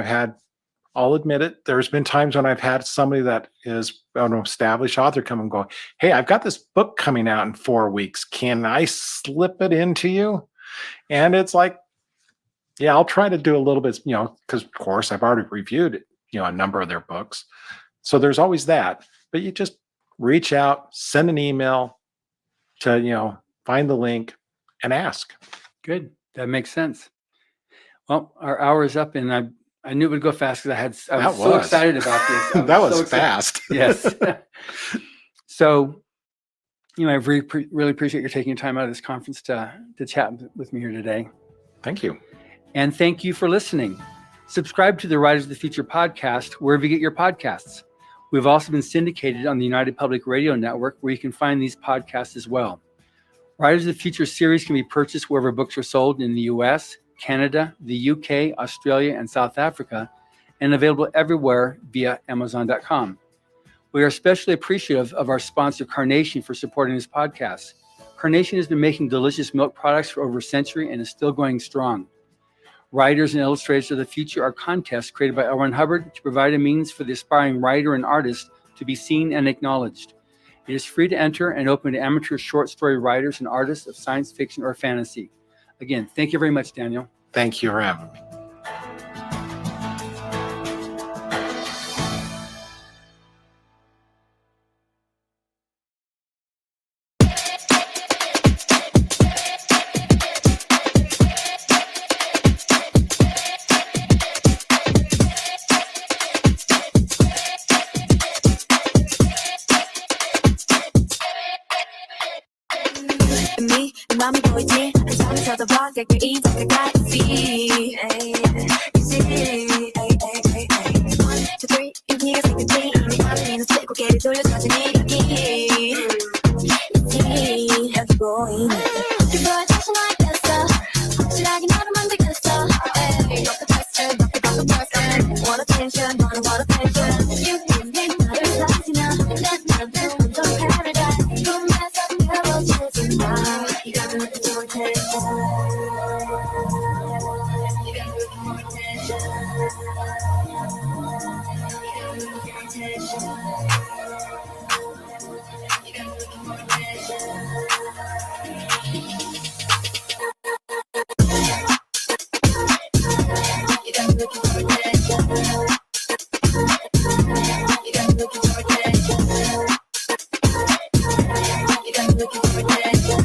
I'll admit it, there's been times when I've had somebody that is an established author come and go, hey, I've got this book coming out in 4 weeks. Can I slip it into you? And it's like, I'll try to do a little bit, because of course I've already reviewed, a number of their books. So there's always that, but you just reach out, send an email to, find the link and ask. Good. That makes sense. Well, our hour is up, and I knew it would go fast because I was so excited about this. That was fast. Yes. So, I really appreciate you taking time out of this conference to chat with me here today. Thank you. And thank you for listening. Subscribe to the Writers of the Future podcast wherever you get your podcasts. We've also been syndicated on the United Public Radio Network, where you can find these podcasts as well. Writers of the Future series can be purchased wherever books are sold in the US, Canada, the UK, Australia, and South Africa, and available everywhere via Amazon.com. We are especially appreciative of our sponsor, Carnation, for supporting this podcast. Carnation has been making delicious milk products for over a century and is still going strong. Writers and Illustrators of the Future are contests created by L. Ron Hubbard to provide a means for the aspiring writer and artist to be seen and acknowledged. It is free to enter and open to amateur short story writers and artists of science fiction or fantasy. Again, thank you very much, Daniel. Thank you for having me. Me, 맘이 보이지 잠이 쳐다봐 깨끗이 다가가지 You see, 1, 2, 3 인기가 생겼지 이미 아무리는 쓰고 깨를 돌려 사진이 여기 You see, 여기 보이네 그걸 다시 알겠어 확실하게 너를 만들겠어 Rock the person, rock the person Want attention, want attention You think 내 나를 사지나 난 나는 온전 paradise 꿈에서 깨워주지 마 You got me looking for attention You got me looking for attention You got me looking for attention You got me looking for attention You got me looking for attention. You got me looking for attention. You got me looking for attention.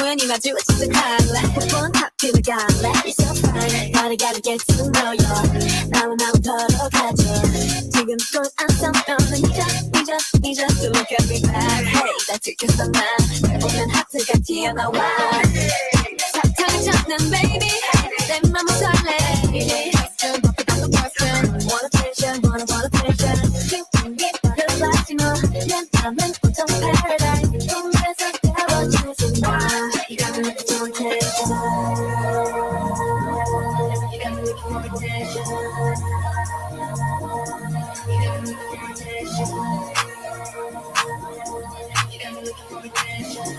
When you 마주와 시작할래 뻔 하필을 갈래 You're so fine Gotta get to know you 나와 걸어가죠 지금 꼴안 서면은 잊어 To look at me back Hey 나 들켰어 난 보면 하트가 튀어나와 사탕을 찾는 baby 내 맘은 설레 Person, the person Want attention, want attention 기쁜 게 butterflies you know 내 맘은 온통 paradise 꿈에서 깨워주지 마 You got me looking for attention You got me looking for attention You got me looking for attention You got me looking for attention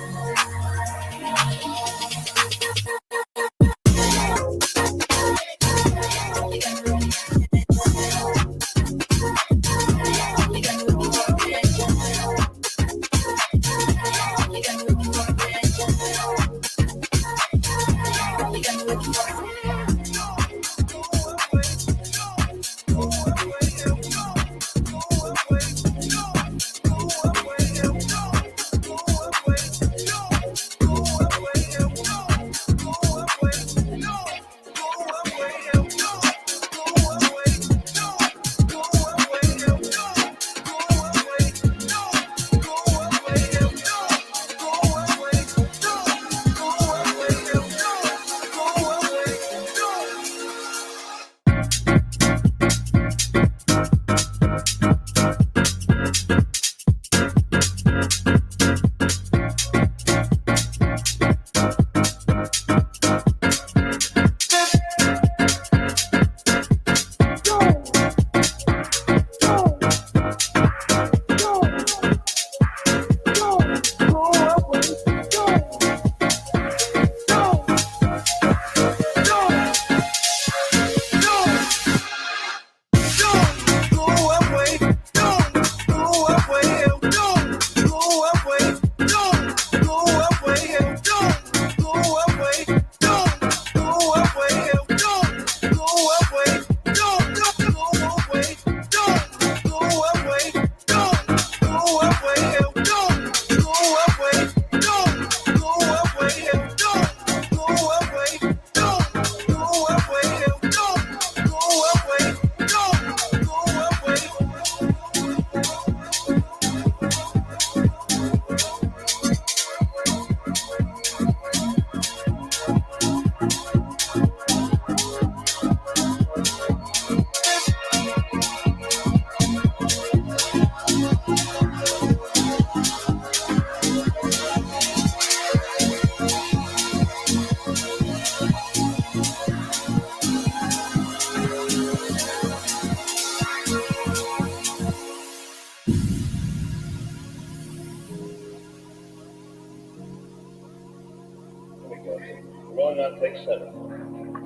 Why not take 7?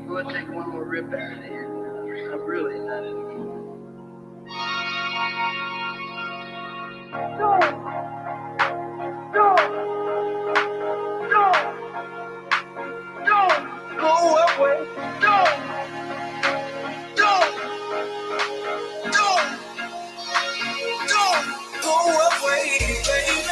You want to take one more rip out of here? I'm really not in the mood. Don't go away. Don't go away, baby.